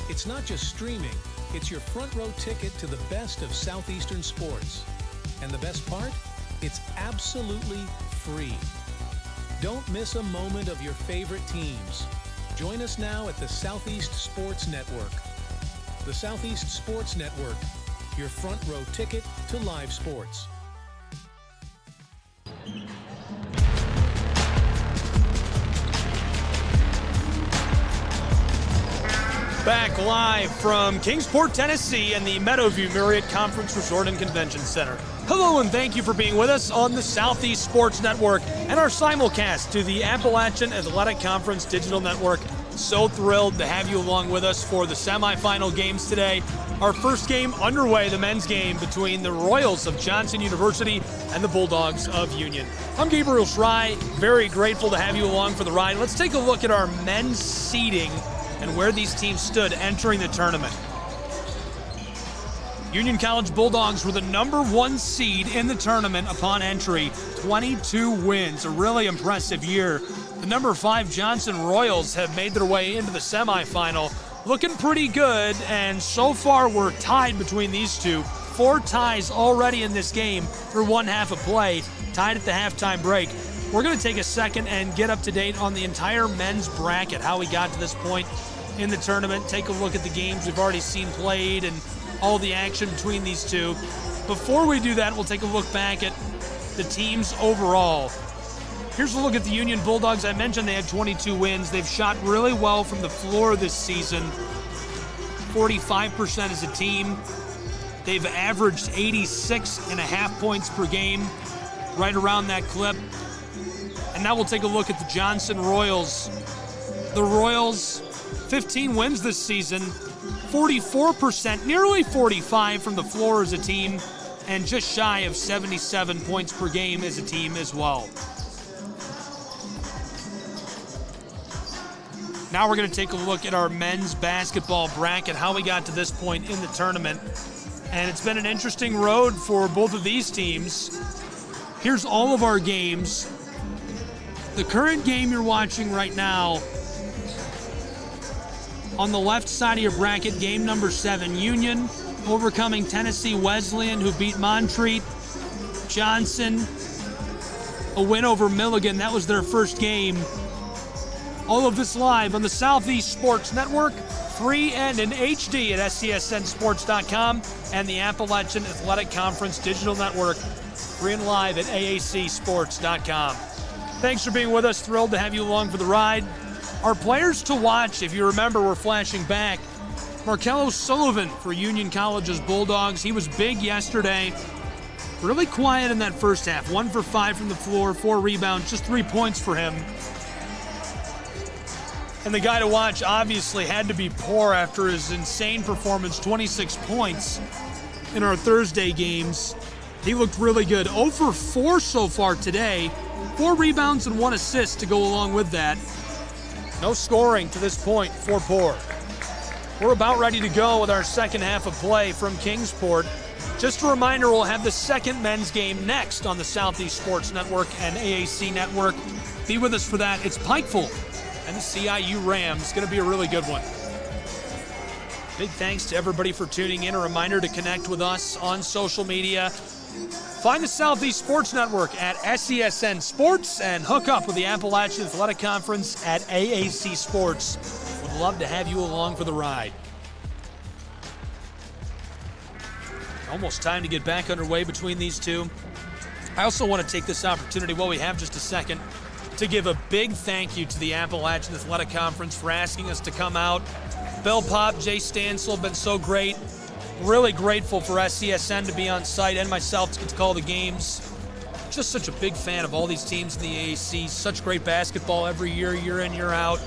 It's not just streaming, it's your front row ticket to the best of Southeastern sports. And the best part? It's absolutely free. Don't miss a moment of your favorite teams. Join us now at the Southeast Sports Network. The Southeast Sports Network, your front row ticket to live sports. Back live from Kingsport, Tennessee and the Meadowview Marriott Conference Resort and Convention Center. Hello and thank you for being with us on the Southeast Sports Network and our simulcast to the Appalachian Athletic Conference Digital Network. So thrilled to have you along with us for the semifinal games today. Our first game underway, the men's game between the Royals of Johnson University and the Bulldogs of Union. I'm Gabriel Schrei, very grateful to have you along for the ride. Let's take a look at our men's seeding and where these teams stood entering the tournament. Union College Bulldogs were the #1 seed in the tournament upon entry. 22 wins, a really impressive year. The #5 Johnson Royals have made their way into the semifinal, looking pretty good, and so far we're tied between these two. 4 ties already in this game through one half of play, tied at the halftime break. We're going to take a second and get up to date on the entire men's bracket, how we got to this point in the tournament, take a look at the games we've already seen played and all the action between these two. Before we do that, we'll take a look back at the teams overall. Here's a look at the Union Bulldogs. I mentioned they had 22 wins. They've shot really well from the floor this season, 45% as a team. They've averaged 86.5 points per game, right around that clip. And now we'll take a look at the Johnson Royals. The Royals, 15 wins this season, 44%, nearly 45 from the floor as a team, and just shy of 77 points per game as a team as well. Now we're going to take a look at our men's basketball bracket, how we got to this point in the tournament. And it's been an interesting road for both of these teams. Here's all of our games. The current game you're watching right now, on the left side of your bracket, game #7, Union overcoming Tennessee Wesleyan, who beat Montreat. Johnson, a win over Milligan. That was their first game. All of this live on the Southeast Sports Network, free and in HD at SCSNsports.com, and the Appalachian Athletic Conference Digital Network, free and live at AACsports.com. Thanks for being with us. Thrilled to have you along for the ride. Our players to watch, if you remember, we're flashing back. Markello Sullivan for Union College's Bulldogs. He was big yesterday. Really quiet in that first half. 1 for 5 from the floor, 4 rebounds, just 3 points for him. And the guy to watch obviously had to be Poor after his insane performance, 26 points in our Thursday games. He looked really good. 0 for 4 so far today. 4 rebounds and 1 assist to go along with that. No scoring to this point for Poor. We're about ready to go with our second half of play from Kingsport. Just a reminder, we'll have the second men's game next on the Southeast Sports Network and AAC Network. Be with us for that. It's Pikeville and the CIU Rams. It's going to be a really good one. Big thanks to everybody for tuning in. A reminder to connect with us on social media. Find the Southeast Sports Network at SESN Sports and hook up with the Appalachian Athletic Conference at AAC Sports. Would love to have you along for the ride. Almost time to get back underway between these two. I also want to take this opportunity while we have just a second to give a big thank you to the Appalachian Athletic Conference for asking us to come out. Bill Pop, Jay Stansel have been so great. Really grateful for SCSN to be on site and myself to get to call the games. Just such a big fan of all these teams in the AAC. Such great basketball every year, year in, year out.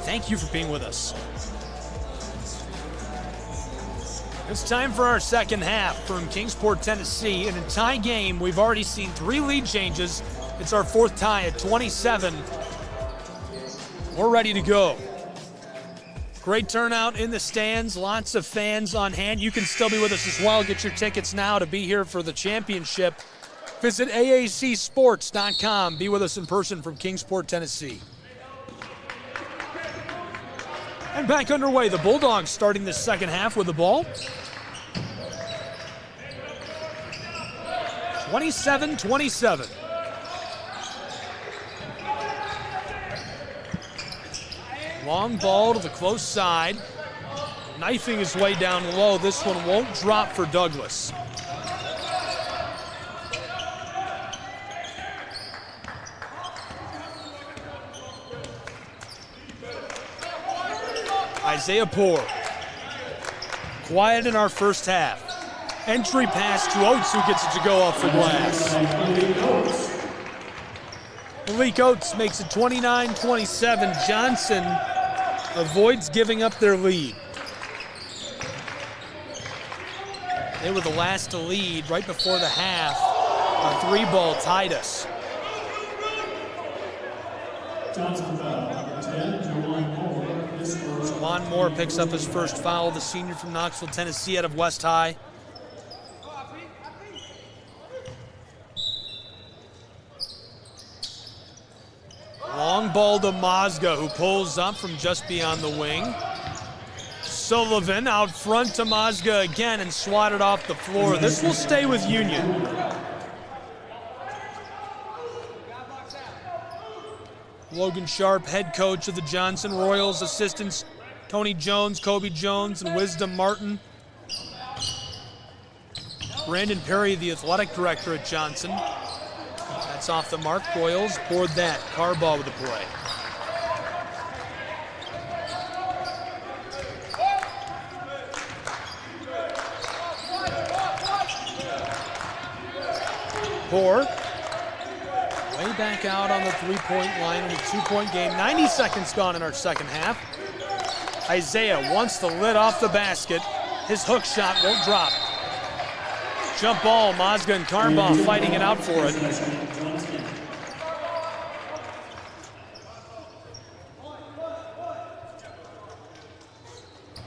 Thank you for being with us. It's time for our second half from Kingsport, Tennessee. In a tie game, we've already seen 3 lead changes. It's our 4th tie at 27. We're ready to go. Great turnout in the stands, lots of fans on hand. You can still be with us as well. Get your tickets now to be here for the championship. Visit aacsports.com. Be with us in person from Kingsport, Tennessee. And back underway, the Bulldogs starting the second half with the ball. 27-27. Long ball to the close side. Knifing his way down low. This one won't drop for Douglas. Isaiah Poor. Quiet in our first half. Entry pass to Oates, who gets it to go off the glass. Malik Oates makes it 29-27. Johnson avoids giving up their lead. They were the last to lead right before the half. A 3-ball tied us. Johnson foul, number 10, Juwan Moore. Juwan Moore picks up his first foul, the senior from Knoxville, Tennessee, out of West High. Long ball to Mazga, who pulls up from just beyond the wing. Sullivan out front to Mazga again and swatted off the floor. This will stay with Union. Logan Sharp, head coach of the Johnson Royals. Assistants Tony Jones, Kobe Jones, and Wisdom Martin. Brandon Perry, the athletic director at Johnson. That's off the mark. Royals board that. Carbaugh with the play. Poor. Way back out on the 3-point line in a 2-point game. 90 seconds gone in our second half. Isaiah wants the lid off the basket. His hook shot won't drop. Jump ball, Mazga and Carbaugh fighting it out for it.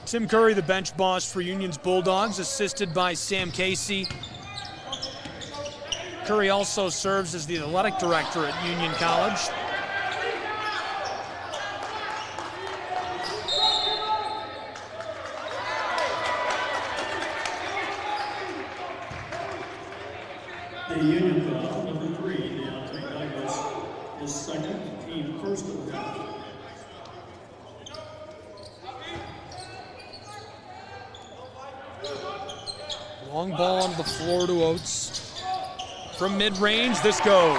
Tim Curry, the bench boss for Union's Bulldogs, assisted by Sam Casey. Curry also serves as the athletic director at Union College. The Union foul, number 3, Deontay Douglas, his second, team first of the half. Long ball on the floor to Oates. From mid-range, this goes.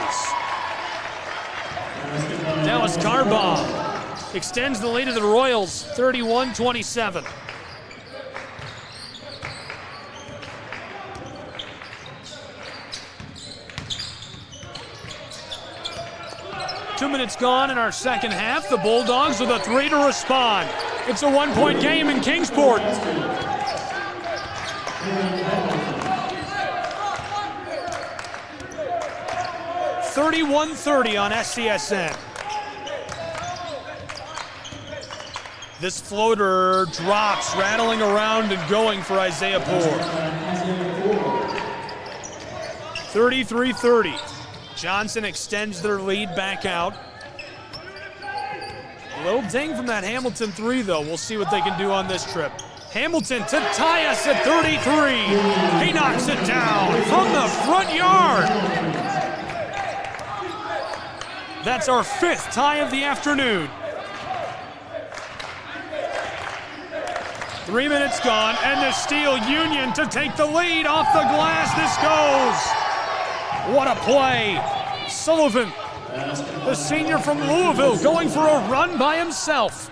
Dallas Carbaugh extends the lead to the Royals, 31-27. 2 minutes gone in our second half. The Bulldogs with a 3 to respond. It's a 1-point game in Kingsport. 31-30 on SCSN. This floater drops, rattling around and going for Isaiah Poor. 33-30. Johnson extends their lead back out. A little ding from that Hamilton 3, though. We'll see what they can do on this trip. Hamilton to tie us at 33. He knocks it down from the front yard. That's our 5th tie of the afternoon. 3 minutes gone, and the steal, Union to take the lead off the glass. This goes. What a play. Sullivan, the senior from Louisville, going for a run by himself.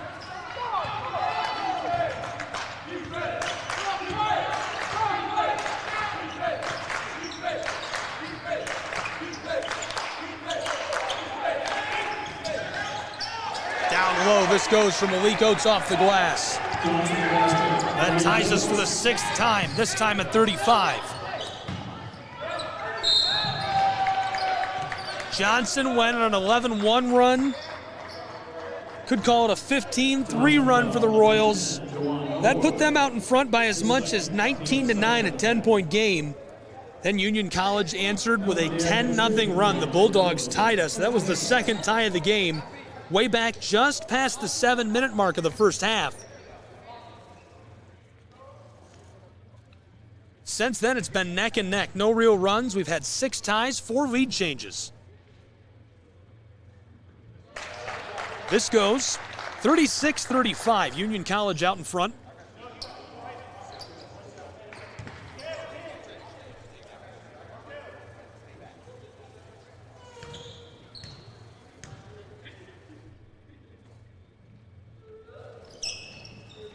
Down low, this goes from Malik Oates off the glass. That ties us for the 6th time, this time at 35. Johnson went on an 11-1 run. Could call it a 15-3 run for the Royals. That put them out in front by as much as 19-9, a 10-point game. Then Union College answered with a 10-0 run. The Bulldogs tied us. That was the 2nd tie of the game, way back just past the 7-minute mark of the first half. Since then, it's been neck and neck. No real runs. We've had 6 ties, 4 lead changes. This goes 36-35. Union College out in front.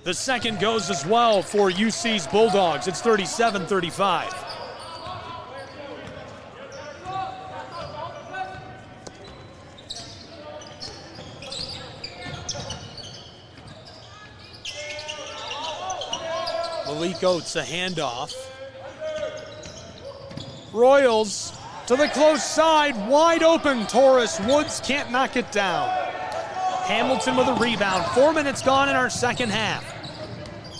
The second goes as well for UC's Bulldogs. It's 37-35. Malik Oates, a handoff. Royals to the close side, wide open. Torres Woods can't knock it down. Hamilton with a rebound. 4 minutes gone in our second half.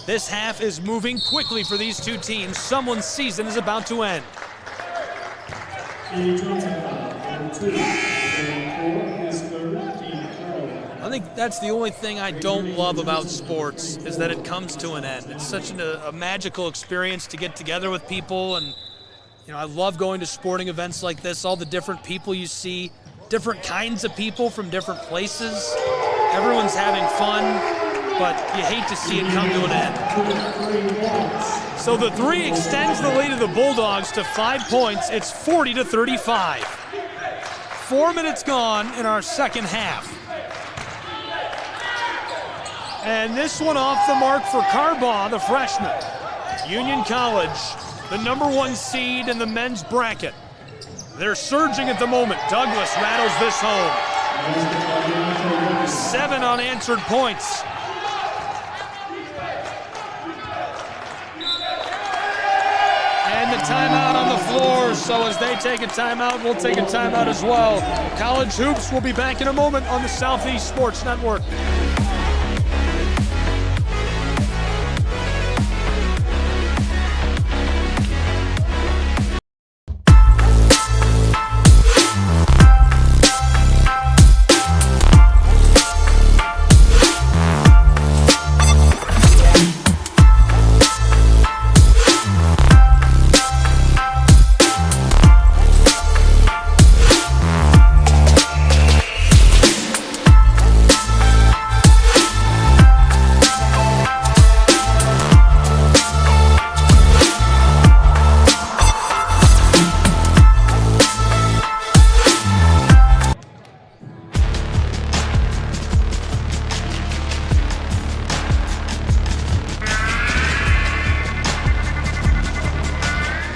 This half is moving quickly for these two teams. Someone's season is about to end. I think that's the only thing I don't love about sports, is that it comes to an end. It's such a magical experience to get together with people, and I love going to sporting events like this, all the different people you see, different kinds of people from different places. Everyone's having fun, but you hate to see it come to an end. So the 3 extends the lead of the Bulldogs to 5 points. It's 40-35. 4 minutes gone in our second half. And this one off the mark for Carbaugh, the freshman. Union College, the #1 seed in the men's bracket. They're surging at the moment. Douglas rattles this home. 7 unanswered points. And the timeout on the floor, so as they take a timeout, we'll take a timeout as well. College Hoops will be back in a moment on the Southeast Sports Network.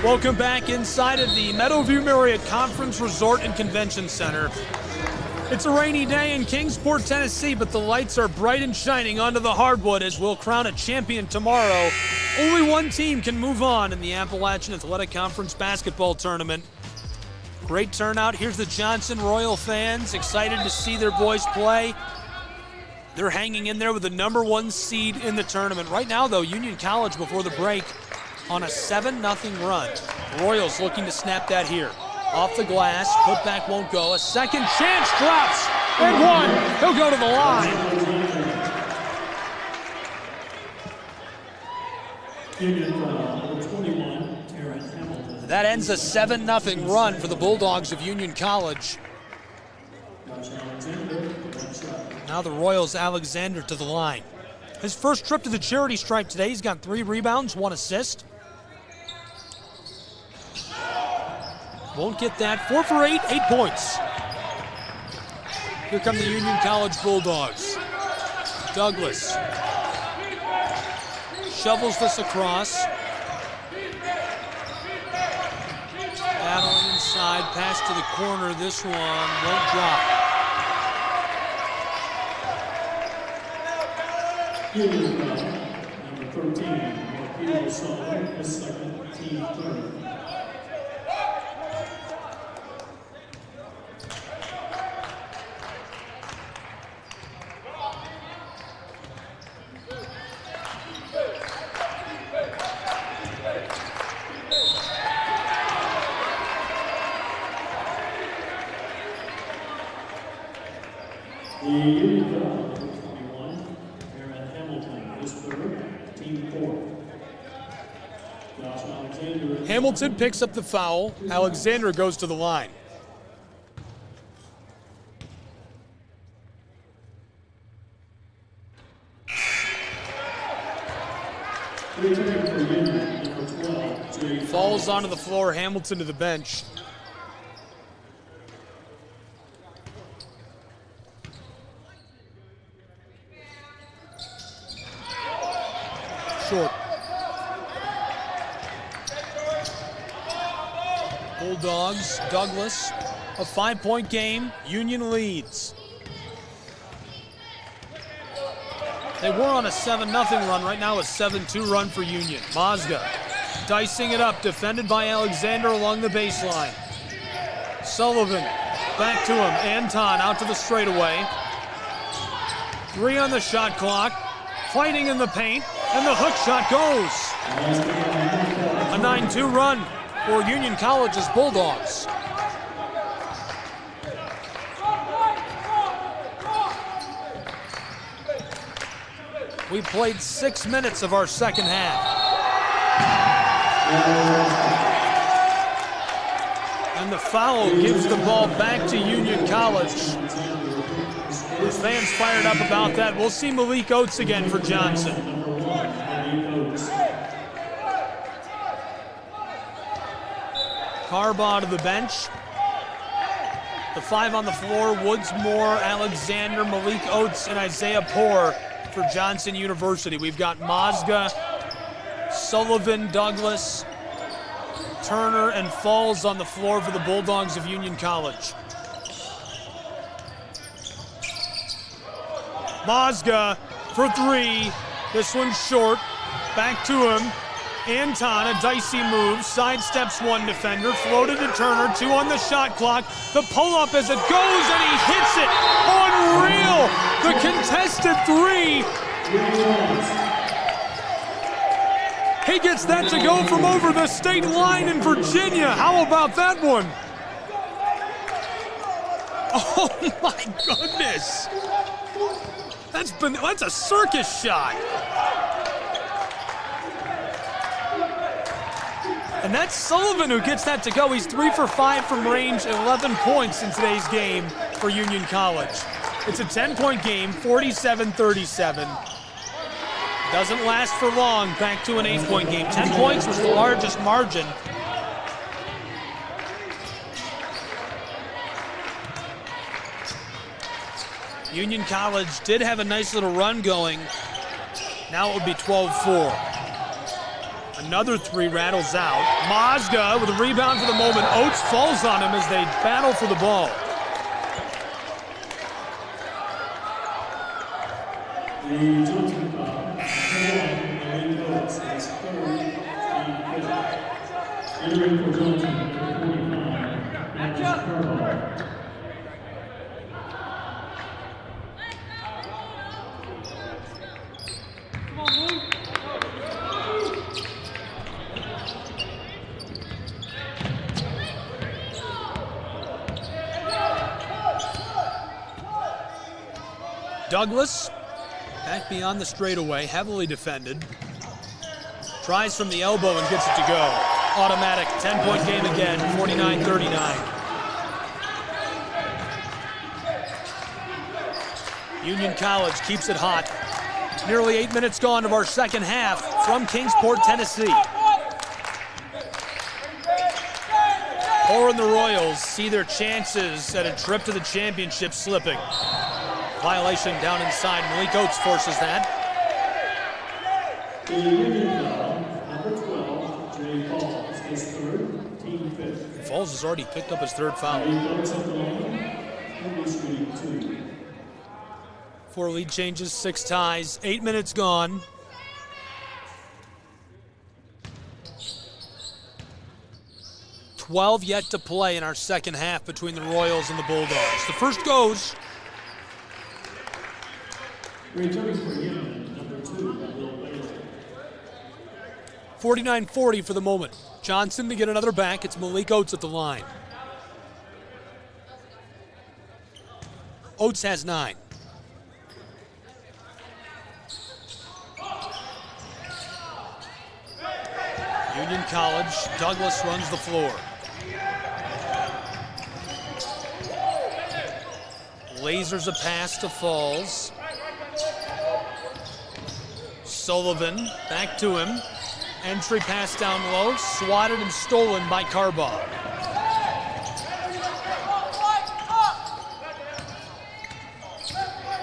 Welcome back inside of the Meadowview Marriott Conference Resort and Convention Center. It's a rainy day in Kingsport, Tennessee, but the lights are bright and shining onto the hardwood as we'll crown a champion tomorrow. Only one team can move on in the Appalachian Athletic Conference basketball tournament. Great turnout. Here's the Johnson Royal fans, excited to see their boys play. They're hanging in there with the #1 seed in the tournament. Right now, though, Union College before the break on a 7-0 run. Royals looking to snap that here. Off the glass, put back won't go. A second chance, drops, and one. He'll go to the line. That ends a 7-0 run for the Bulldogs of Union College. Now the Royals, Alexander to the line. His first trip to the charity stripe today, he's got 3 rebounds, 1 assist. Won't get that. 4 for 8, 8 points. Here come the Union College Bulldogs. Douglas shovels this across. Battling inside, pass to the corner. This one won't drop. Number 13, Marquis Sullivan, his second, team third. The Union College, number 21, Aaron Hamilton, his third, team fourth. Josh Alexander. Hamilton picks up the foul. Alexander goes to the line. Falls onto the floor, Hamilton to the bench. Short. Bulldogs, Douglas, a 5-point game. Union leads. They were on a 7-0 run. Right now a 7-2 run for Union. Mazga dicing it up, defended by Alexander along the baseline. Sullivan back to him. Anton out to the straightaway. 3 on the shot clock. Fighting in the paint, and the hook shot goes. A 9-2 run for Union College's Bulldogs. We played 6 minutes of our second half. And the foul gives the ball back to Union College. The fans fired up about that. We'll see Malik Oates again for Johnson. Carbaugh to the bench. The 5 on the floor, Woods, Moore, Alexander, Malik Oates, and Isaiah Poore for Johnson University. We've got Mazga, Sullivan, Douglas, Turner, and Falls on the floor for the Bulldogs of Union College. Mazga for 3. This one's short. Back to him. Anton, a dicey move. Sidesteps one defender. Floated to Turner. 2 on the shot clock. The pull-up as it goes, and he hits it. Unreal! The contested 3. He gets that to go from over the state line in Virginia. How about that one? Oh my goodness! That's a circus shot. And that's Sullivan who gets that to go. He's 3 for 5 from range, 11 points in today's game for Union College. It's a 10-point game, 47-37. Doesn't last for long, back to an 8-point game. 10 points was the largest margin. Union College did have a nice little run going. Now it would be 12-4. Another 3 rattles out. Mazga with a rebound for the moment. Oates falls on him as they battle for the ball. The Johnson foul, Malik Oates, his third, team fifth. Entering for Johnson, number 45, Matthew Carvalho. Douglas, back beyond the straightaway, heavily defended. Tries from the elbow and gets it to go. Automatic, 10-point game again, 49-39. Union College keeps it hot. Nearly 8 minutes gone of our second half from Kingsport, Tennessee. Orr and the Royals see their chances at a trip to the championship slipping. Violation down inside. Malik Oates forces that. The Union foul, number 12, Jay Falls, his third, team fifth. Falls has already picked up his third foul. 4 lead changes, 6 ties, 8 minutes gone. $12 yet to play in our second half between the Royals and the Bulldogs. The first goes. Returning for Union, number 2, Will Bailey. 49-40 for the moment. Johnson to get another back. It's Malik Oates at the line. Oates has 9. Union College, Douglas runs the floor. Lasers a pass to Falls. Sullivan, back to him. Entry pass down low, swatted and stolen by Carbaugh.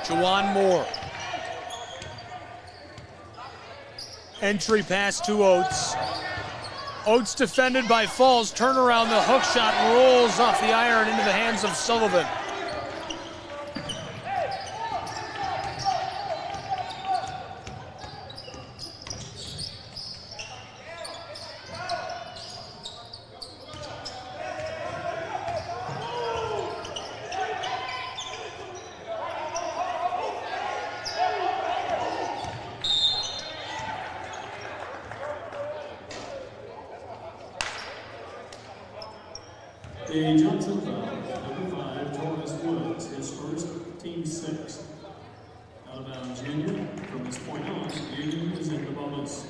Juwan Moore. Entry pass to Oates. Oates defended by Falls. Turnaround, the hook shot rolls off the iron into the hands of Sullivan. The Johnson foul, number 5, Torres Woods, his first, team 6th. Out of bounds, Union. From this point on, Union is in the bubbles.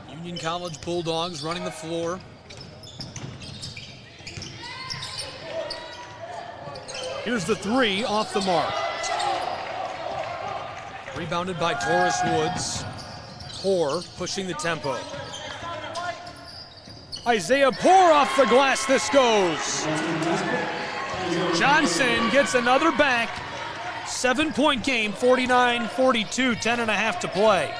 Union College Bulldogs running the floor. Here's the 3 off the mark. Rebounded by Torres Woods. Poor pushing the tempo. Isaiah Poor off the glass, this goes. Johnson gets another back. 7-point game, 49-42, 10.5 to play.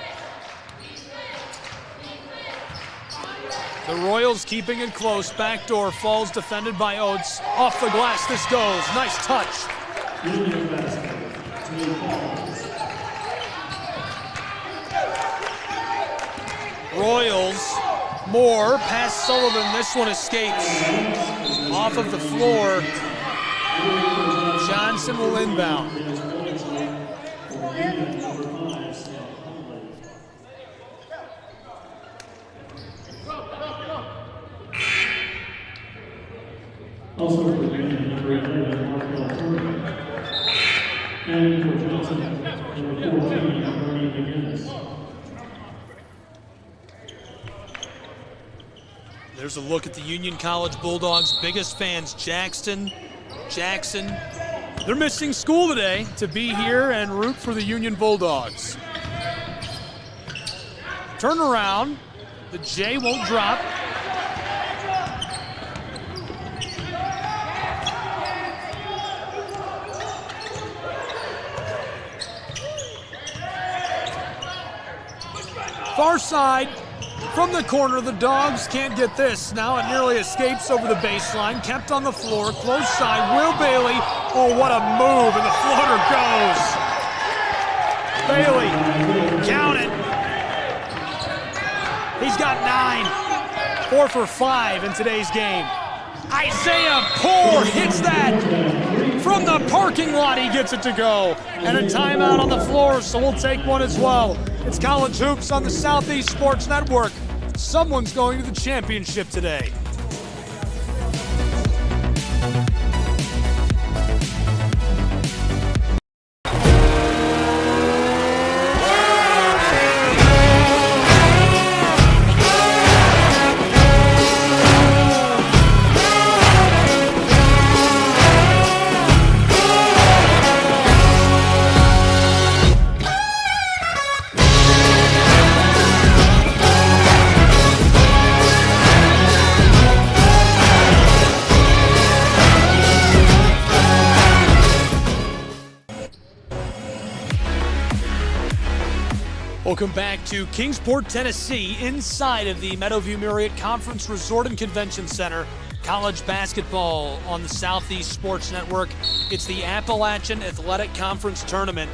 The Royals keeping it close. Backdoor Falls defended by Oates. Off the glass, this goes. Nice touch. Royals, Moore, past Sullivan. This one escapes. Off of the floor. Johnson will inbound. Also for Union, number 11, Markel Turner. And for Johnson, number 14, Bernie McGinnis. There's a look at the Union College Bulldogs' biggest fans, Jackson. They're missing school today to be here and root for the Union Bulldogs. Turn around. The J won't drop. Far side. From the corner, the Dogs can't get this. Now it nearly escapes over the baseline. Kept on the floor, close side. Will Bailey. Oh, what a move, and the floater goes. Bailey, count it. He's got 9. 4 for 5 in today's game. Isaiah Poor hits that from the parking lot. He gets it to go. And a timeout on the floor, so we'll take one as well. It's College Hoops on the Southeast Sports Network. Someone's going to the championship today. Welcome back to Kingsport, Tennessee, inside of the Meadowview Marriott Conference Resort and Convention Center. College basketball on the Southeast Sports Network. It's the Appalachian Athletic Conference Tournament.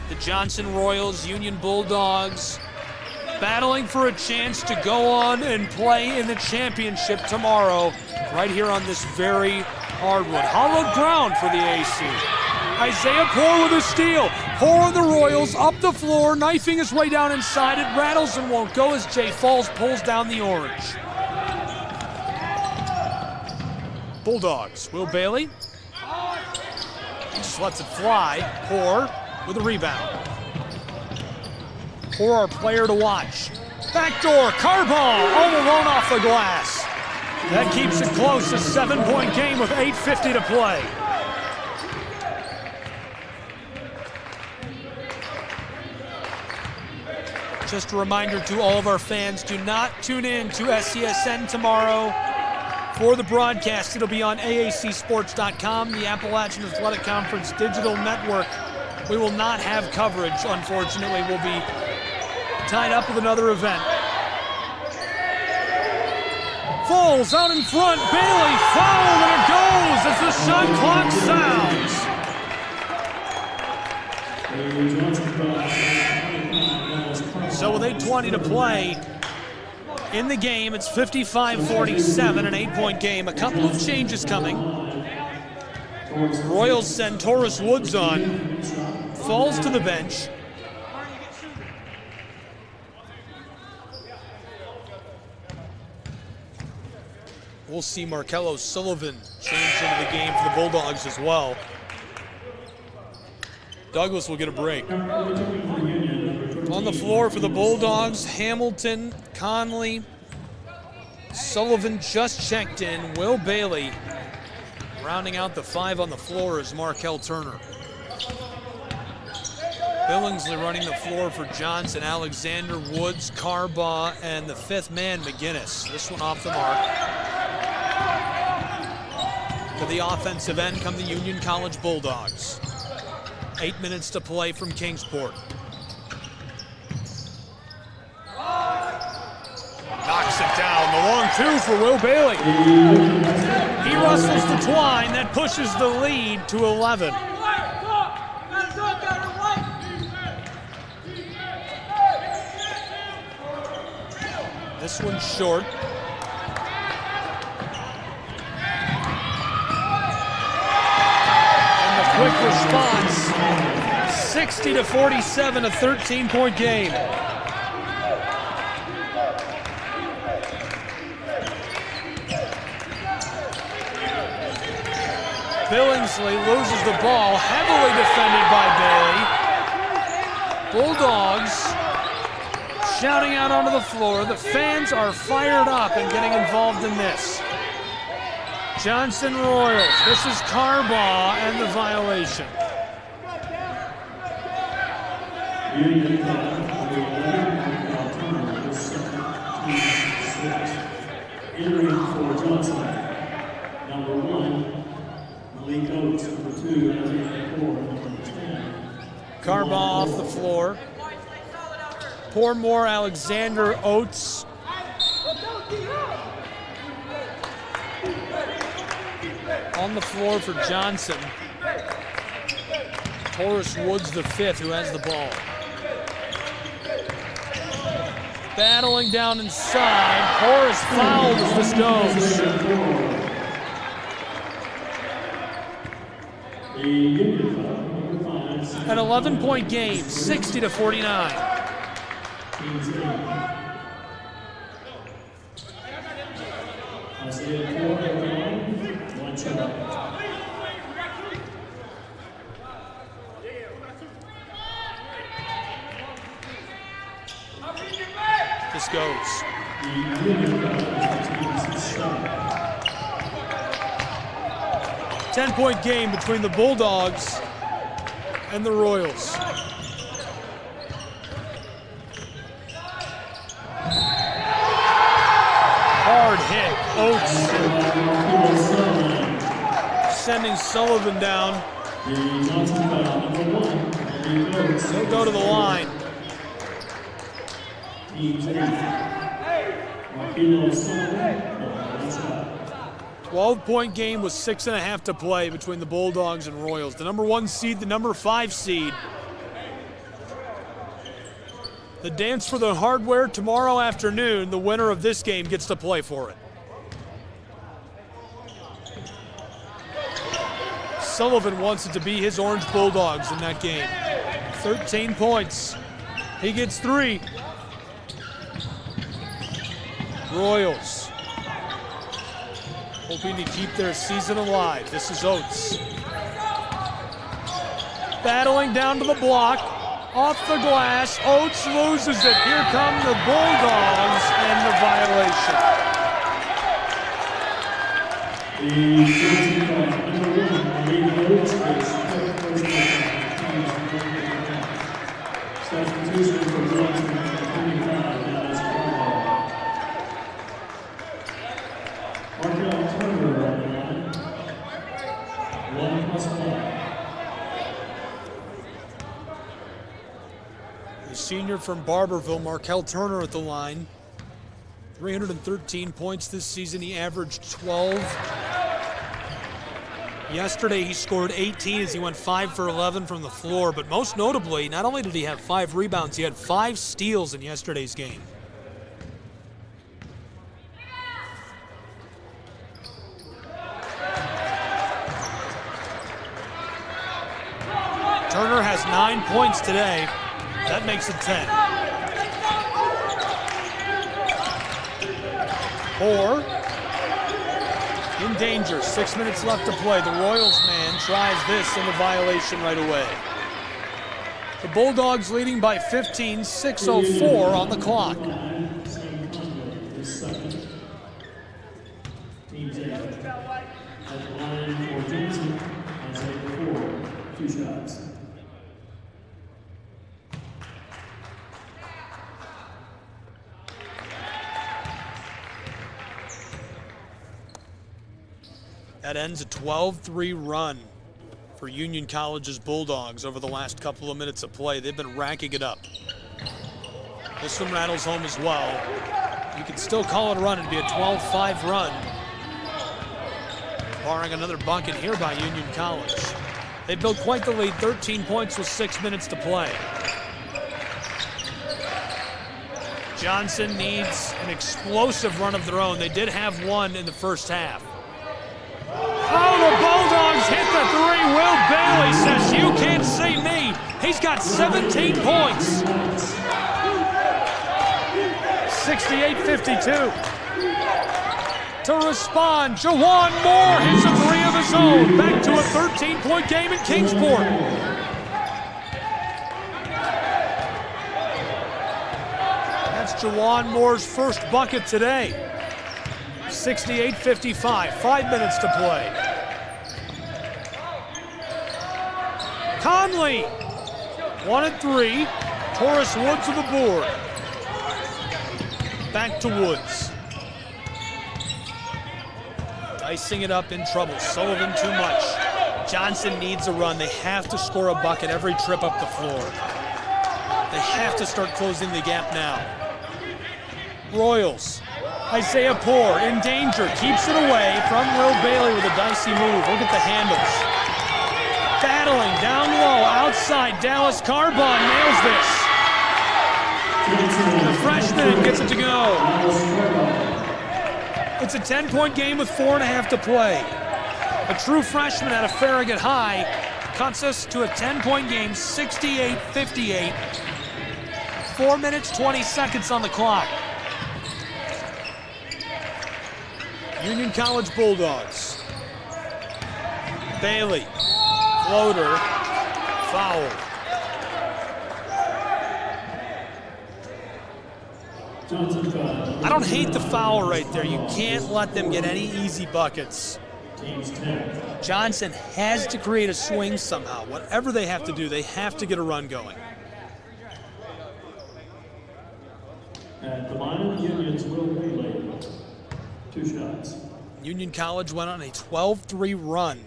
The Johnson Royals, Union Bulldogs, battling for a chance to go on and play in the championship tomorrow, right here on this very hardwood. Hollowed ground for the AC. Isaiah Poor with a steal. Poor on the Royals, up the floor, knifing his way down inside. It rattles and won't go as Jay Falls pulls down the orange. Bulldogs, Will Bailey. He just lets it fly. Poor with a rebound. Poor, our player to watch. Backdoor, Carball, all alone off the glass. That keeps it close, a 7-point game with 8:50 to play. Just a reminder to all of our fans, do not tune in to SCSN tomorrow for the broadcast. It'll be on AACsports.com, the Appalachian Athletic Conference digital network. We will not have coverage, unfortunately. We'll be tied up with another event. Falls out in front, Bailey fouled, and it goes as the shot clock sounds. So with 8:20 to play in the game, it's 55-47, an 8-point game. A couple of changes coming. Royals send Taurus Woods on. Falls to the bench. We'll see Markello Sullivan change into the game for the Bulldogs as well. Douglas will get a break. On the floor for the Bulldogs, Hamilton, Conley, Sullivan just checked in. Will Bailey rounding out the 5 on the floor is Markel Turner. Billingsley running the floor for Johnson, Alexander, Woods, Carbaugh, and the 5th man, McGinnis. This one off the mark. To the offensive end come the Union College Bulldogs. 8 minutes to play from Kingsport. Knocks it down. The long 2 for Will Bailey. He rustles to Twine. That pushes the lead to 11. This one's short. And the quick response. 60-47, a 13-point game. Billingsley loses the ball, heavily defended by Bailey. Bulldogs shouting out onto the floor. The fans are fired up and getting involved in this. Johnson Royals, this is Carbaugh and the violation. Entering for Johnson, number 1. Malik Oates, number 2, Isaiah Poor, number 10. Carbaugh off the floor. Pourmore, Alexander, Oates, On the floor for Johnson. Horace Woods, the fifth, who has the ball. Battling down inside. Horace fouled as this goes. An 11-point game, 60-49. This goes. 10-point game between the Bulldogs and the Royals. Hard hit. Oates sending Sullivan down. He'll go to the line. 12-point game with 6.5 to play between the Bulldogs and Royals. The number 1 seed, the number 5 seed. The dance for the hardware tomorrow afternoon. The winner of this game gets to play for it. Sullivan wants it to be his Orange Bulldogs in that game. 13 points. He gets 3. Royals hoping to keep their season alive. This is Oates. Battling down to the block. Off the glass. Oates loses it. Here come the Bulldogs and the senior from Barberville, Markel Turner at the line. 313 points this season. He averaged 12. Yesterday he scored 18 as he went 5 for 11 from the floor. But most notably, not only did he have 5 rebounds, he had 5 steals in yesterday's game. Turner has 9 points today. That makes it 10. 4 in danger. 6 minutes left to play. The Royals man tries this and the violation right away. The Bulldogs leading by 15, 6:04 on the clock. Two shots. That ends a 12-3 run for Union College's Bulldogs over the last couple of minutes of play. They've been racking it up. This one rattles home as well. You can still call it a run. It'd be a 12-5 run, barring another bucket here by Union College. They built quite the lead, 13 points with 6 minutes to play. Johnson needs an explosive run of their own. They did have one in the first half. Oh, the Bulldogs hit the 3. Will Bailey says, "You can't see me." He's got 17 points. 68-52. To respond, Jawan Moore hits a 3 of his own. Back to a 13-point game in Kingsport. That's Jawan Moore's first bucket today. 68-55, 5 minutes to play. Conley, 1 and 3. Horace Woods on the board. Back to Woods. Dicing it up in trouble. Sullivan too much. Johnson needs a run. They have to score a bucket every trip up the floor. They have to start closing the gap now. Royals Isaiah Poor in danger, keeps it away from Will Bailey with a dicey move. Look at the handles. Battling down low, outside, Dallas Carbon nails this. The freshman gets it to go. It's a 10-point game with 4.5 to play. A true freshman at a Farragut High cuts us to a 10-point game, 68-58. 4 minutes, 20 seconds on the clock. Union College Bulldogs. Bailey, floater, foul. I don't hate the foul right there. You can't let them get any easy buckets. Johnson has to create a swing somehow. Whatever they have to do, they have to get a run going. At the line of the Union's Will Bailey. 2 shots. Union College went on a 12-3 run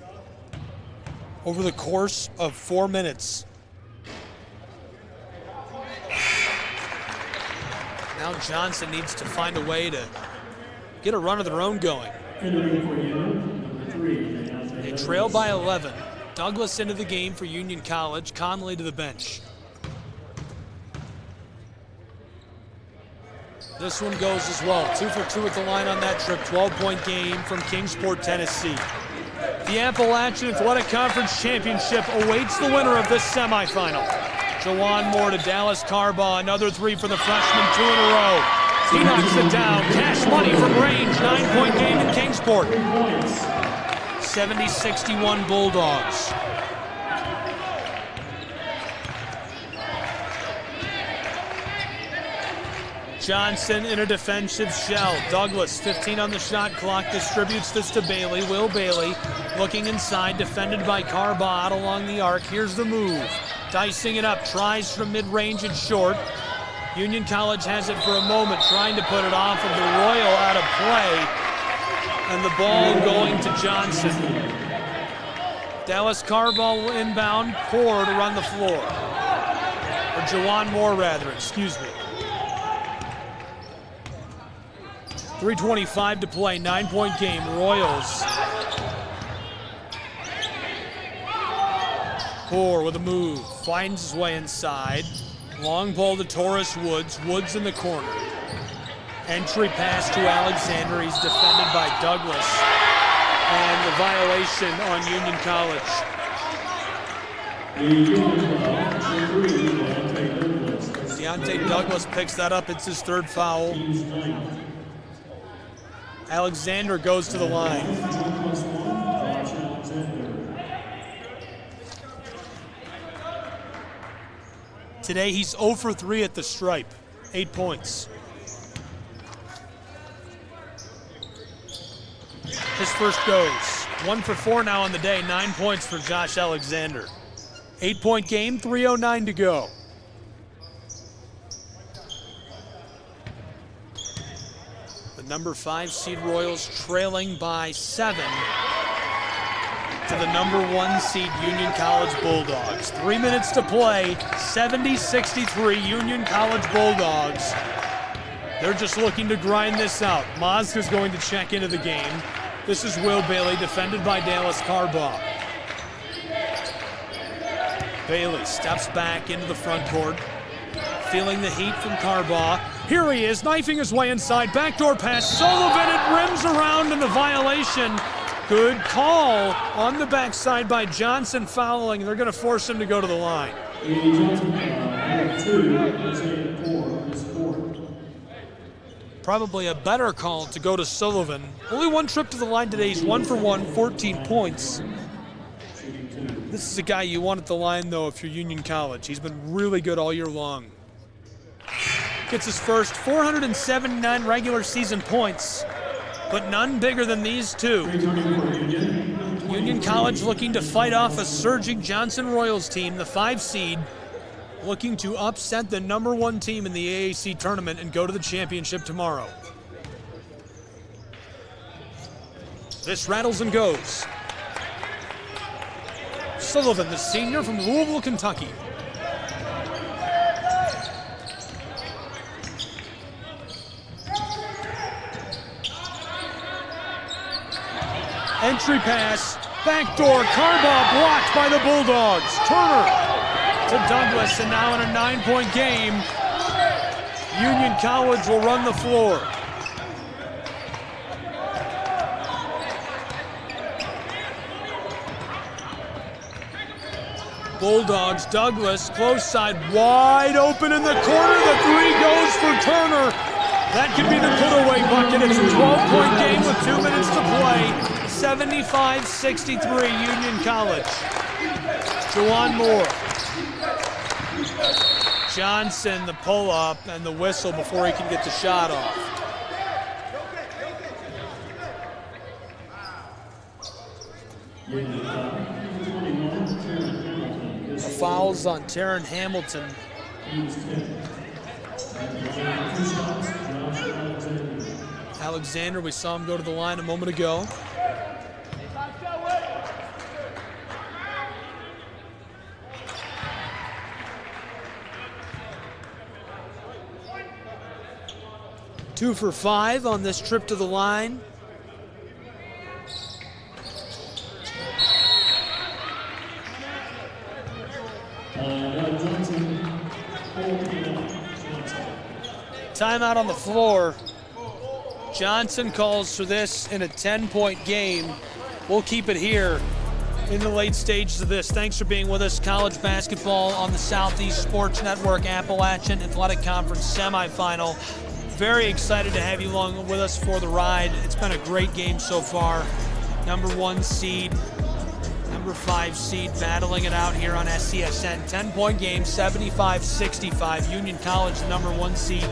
over the course of 4 minutes. Now Johnson needs to find a way to get a run of their own going. They trail by 11. Douglas into the game for Union College. Conley to the bench. This one goes as well. 2 for 2 at the line on that trip. 12-point game from Kingsport, Tennessee. The Appalachian Athletic Conference Championship awaits the winner of this semifinal. Jawan Moore to Dallas Carbaugh. Another 3 for the freshman, 2 in a row. He knocks it down. Cash money from range. 9-point game in Kingsport. 70-61 Bulldogs. Johnson in a defensive shell. Douglas, 15 on the shot clock, distributes this to Bailey. Will Bailey looking inside, defended by Carbaugh out along the arc. Here's the move. Dicing it up, tries from mid-range and short. Union College has it for a moment, trying to put it off of the Royal out of play. And the ball going to Johnson. Dallas Carbaugh will inbound, Poor to run the floor. Or Jawan Moore, rather, excuse me. 3:25 to play, 9-point game, Royals. Poor with a move, finds his way inside. Long ball to Taurus Woods, Woods in the corner. Entry pass to Alexander, he's defended by Douglas. And the violation on Union College. Deontay Douglas picks that up, it's his 3rd foul. Alexander goes to the line. Today he's 0 for 3 at the stripe, 8 points. His first goes. 1 for 4 now on the day, 9 points for Josh Alexander. 8-point game, 3:09 to go. Number 5 seed Royals trailing by 7 to the number 1 seed Union College Bulldogs. 3 minutes to play, 70-63 Union College Bulldogs. They're just looking to grind this out. Mazda's going to check into the game. This is Will Bailey, defended by Dallas Carbaugh. Bailey steps back into the front court, feeling the heat from Carbaugh. Here he is, knifing his way inside. Backdoor pass, Sullivan, it rims around, and the violation. Good call on the backside by Johnson, fouling. They're going to force him to go to the line. Probably a better call to go to Sullivan. Only 1 trip to the line today. He's 1 for 1, 14 points. This is a guy you want at the line, though, if you're Union College. He's been really good all year long. Gets his first 479 regular season points, but none bigger than these two. Union College looking to fight off a surging Johnson Royals team, the 5 seed, looking to upset the number 1 team in the AAC tournament and go to the championship tomorrow. This rattles and goes. Sullivan, the senior from Louisville, Kentucky. Entry pass, backdoor, Carbaugh blocked by the Bulldogs. Turner to Douglas, and now in a 9-point game, Union College will run the floor. Bulldogs, Douglas, close side, wide open in the corner. The three goes for Turner. That could be the put-away bucket. It's a 12-point game with 2 minutes to play. 75-63, Union College. Juwan Moore. Johnson, the pull-up and the whistle before he can get the shot off. The fouls on Taryn Hamilton. Alexander, we saw him go to the line a moment ago. Two for 5 on this trip to the line. Timeout on the floor. Johnson calls for this in a 10-point game. We'll keep it here in the late stages of this. Thanks for being with us. College basketball on the Southeast Sports Network Appalachian Athletic Conference semifinal. Very excited to have you along with us for the ride. It's been a great game so far. Number 1 seed, number 5 seed battling it out here on SCSN. 10-point game, 75-65. Union College, the number 1 seed,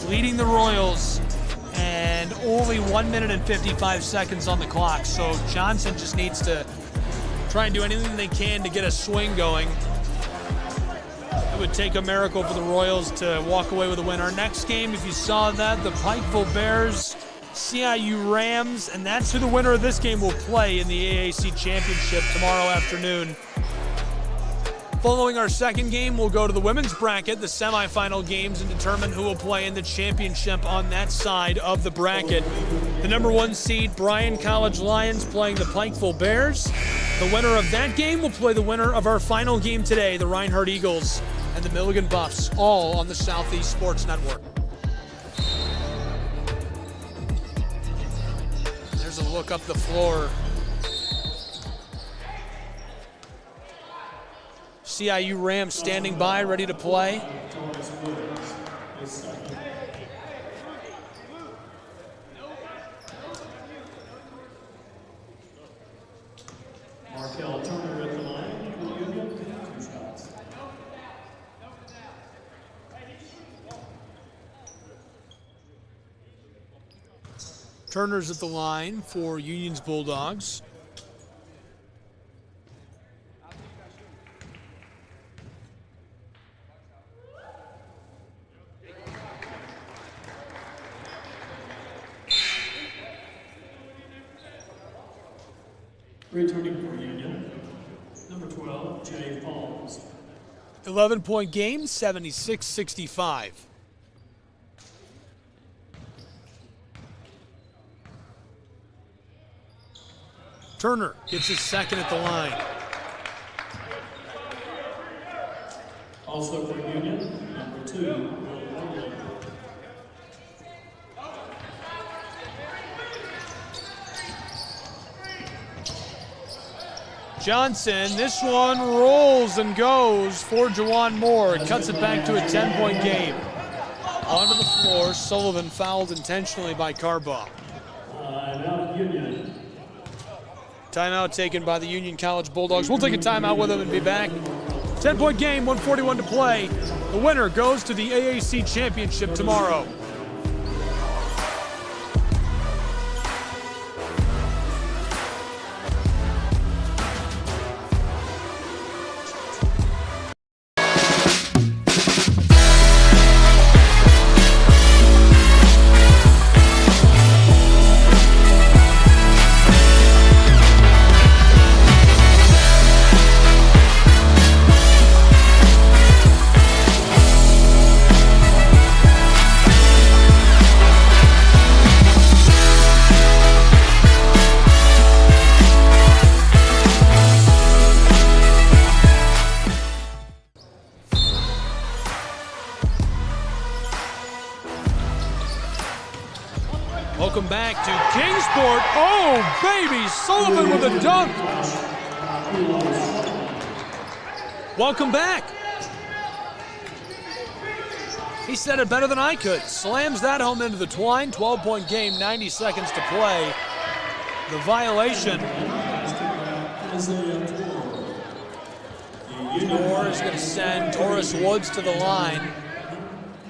leading the Royals, and only 1 minute and 55 seconds on the clock. So Johnson just needs to try and do anything they can to get a swing going. It would take a miracle for the Royals to walk away with a win. Our next game, if you saw that, the Pikeville Bears, CIU Rams, and that's who the winner of this game will play in the AAC Championship tomorrow afternoon. Following our second game, we'll go to the women's bracket, the semifinal games, and determine who will play in the championship on that side of the bracket. The number 1 seed, Bryan College Lions, playing the Pikeville Bears. The winner of that game will play the winner of our final game today, the Reinhardt Eagles and the Milligan Buffs, all on the Southeast Sports Network. There's a look up the floor. CIU Rams standing by, ready to play. Markel Turner at the line. 2 shots. Turner's at the line for Union's Bulldogs. Returning for Union, number 12, Jay Palms. 11-point game, 76-65. Turner gets his second at the line. Also for Union, number 2, Will Orley. Johnson, this one rolls and goes for Juwan Moore. It cuts it back to a 10-point game. Onto the floor, Sullivan fouled intentionally by Carbaugh. Union. Timeout taken by the Union College Bulldogs. We'll take a timeout with them and be back. 10-point game, 1:41 to play. The winner goes to the AAC Championship tomorrow. Kingsport. Oh, baby, Sullivan with a dunk. Welcome back. He said it better than I could. Slams that home into the twine. 12-point game, 90 seconds to play. The violation. Moore is going to send Taurus Woods to the line.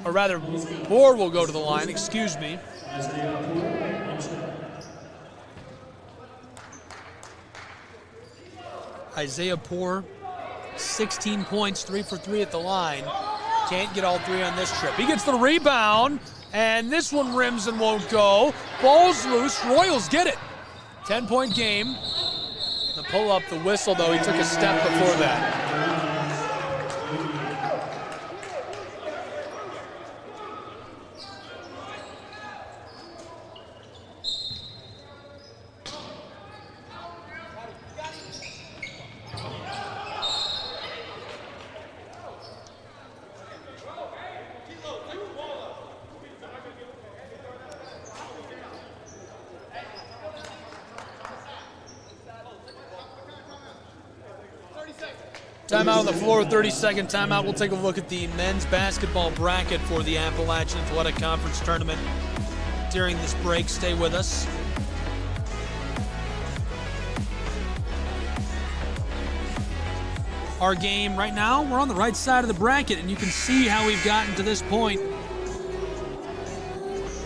Or rather, Moore will go to the line, excuse me. Isaiah Poore, 16 points, 3 for 3 at the line. Can't get all 3 on this trip. He gets the rebound, and this one rims and won't go. Ball's loose. Royals get it. 10-point game. The pull up, the whistle, though, he took a step before that. Timeout on the floor, 30-second timeout. We'll take a look at the men's basketball bracket for the Appalachian Athletic Conference Tournament during this break. Stay with us. Our game right now, we're on the right side of the bracket, and you can see how we've gotten to this point.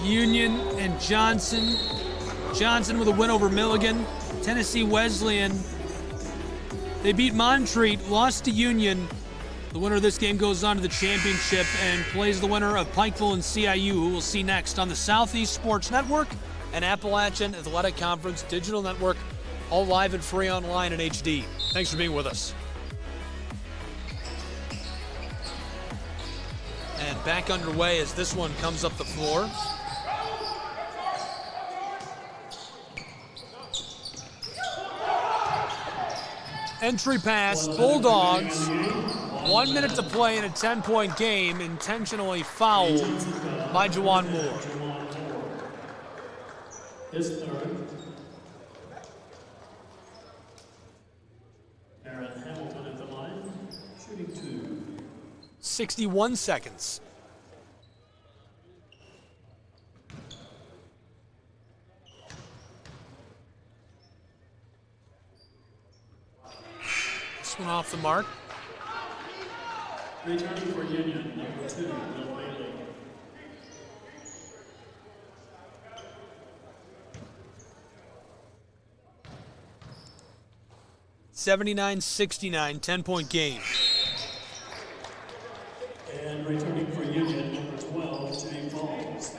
Union and Johnson. Johnson with a win over Milligan. Tennessee Wesleyan, they beat Montreat, lost to Union. The winner of this game goes on to the championship and plays the winner of Pikeville and CIU, who we'll see next on the Southeast Sports Network and Appalachian Athletic Conference Digital Network, all live and free online in HD. Thanks for being with us. And back underway as this one comes up the floor. Entry pass, Bulldogs. 1 minute to play in a 10-point game, intentionally fouled by Juwan Moore. His third. Aaron Hamilton at the line, shooting 2. 61 seconds. This one off the mark. Returning for Union, number 2, Will Bailey. $79-69, 10-point game. And returning for Union, number 12, Jay Falls.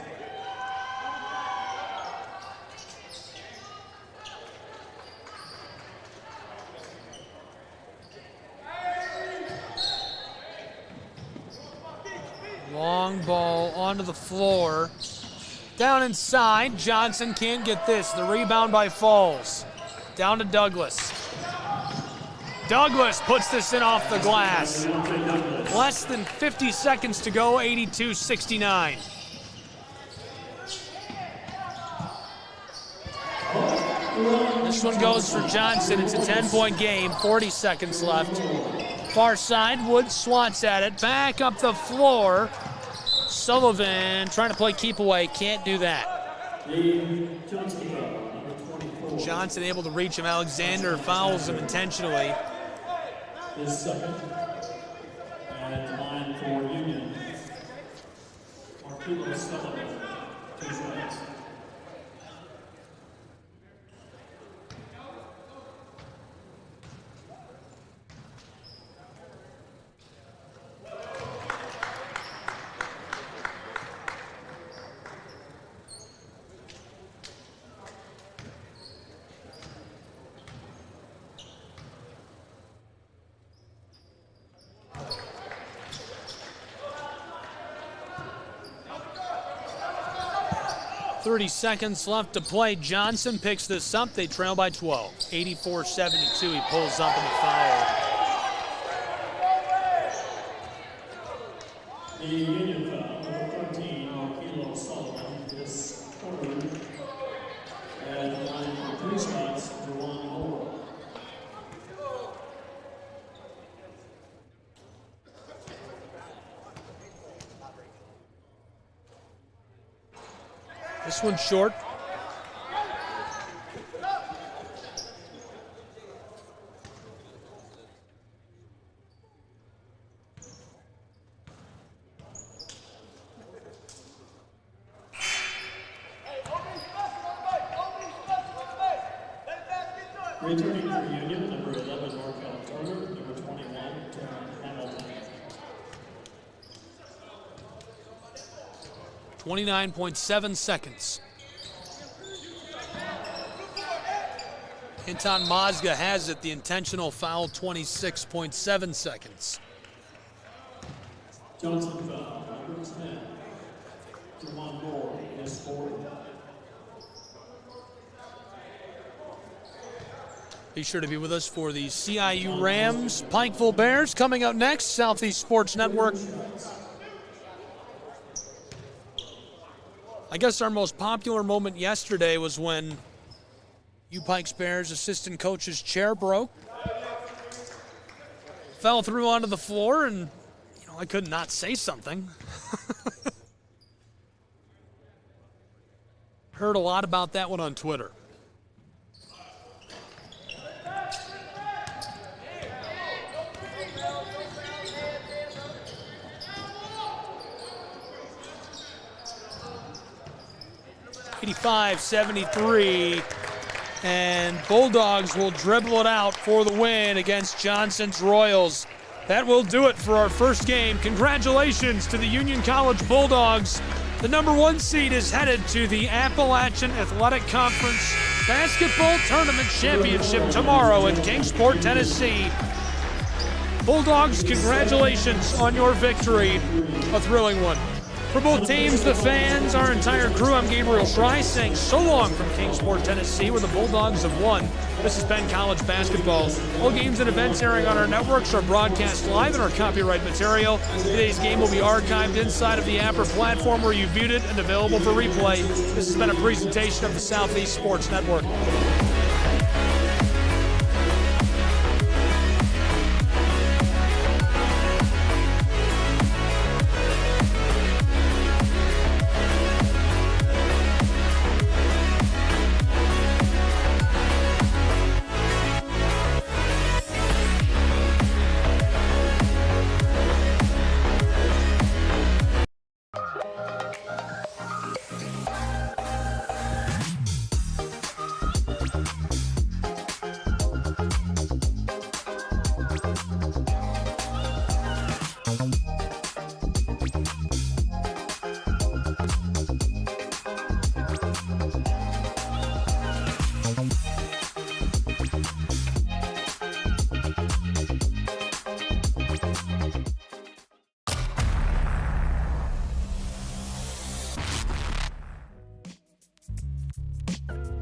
Long ball onto the floor. Down inside, Johnson can't get this. The rebound by Falls. Down to Douglas. Douglas puts this in off the glass. Less than 50 seconds to go, 82-69. This one goes for Johnson. It's a 10-point game, 40 seconds left. Far side, Woods swats at it. Back up the floor. Sullivan trying to play keep away. Can't do that. Johnson able to reach him. Alexander fouls him intentionally. His second. And line for Union. Marquilo Sullivan, 2 shots. .30 seconds left to play. Johnson picks this up. They trail by 12. 84-72. He pulls up in the foul. The Union foul, number 13, Marquilo Sullivan, is 4. And This one's short. Returning for Union, number 11, Markel Turner, number 21, Terrence Hamilton. 29.7 seconds. Anton Mazga has it, the intentional foul, 26.7 seconds. Johnson foul, number 10. Jamon Moore, his fourth. Be sure to be with us for the CIU Rams, Pikeville Bears coming up next, Southeast Sports Network. I guess our most popular moment yesterday was when U-Pikes Bears assistant coach's chair broke, fell through onto the floor, and I could not say something. Heard a lot about that one on Twitter. (85-73), and Bulldogs will dribble it out for the win against Johnson's Royals. That will do it for our first game. Congratulations to the Union College Bulldogs. The number 1 seed is headed to the Appalachian Athletic Conference Basketball Tournament Championship tomorrow in Kingsport, Tennessee. Bulldogs, congratulations on your victory. A thrilling one. For both teams, the fans, our entire crew, I'm Gabriel Schrei saying so long from Kingsport, Tennessee, where the Bulldogs have won. This has been College Basketball. All games and events airing on our networks are broadcast live and are copyright material. Today's game will be archived inside of the Apper platform where you viewed it and available for replay. This has been a presentation of the Southeast Sports Network.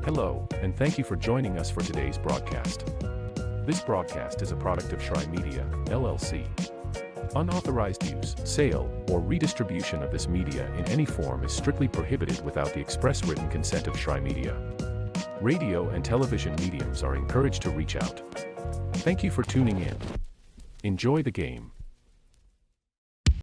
Hello, and thank you for joining us for today's broadcast. This broadcast is a product of Schrei Media, LLC. Unauthorized use, sale, or redistribution of this media in any form is strictly prohibited without the express written consent of Schrei Media. Radio and television mediums are encouraged to reach out. Thank you for tuning in. Enjoy the game.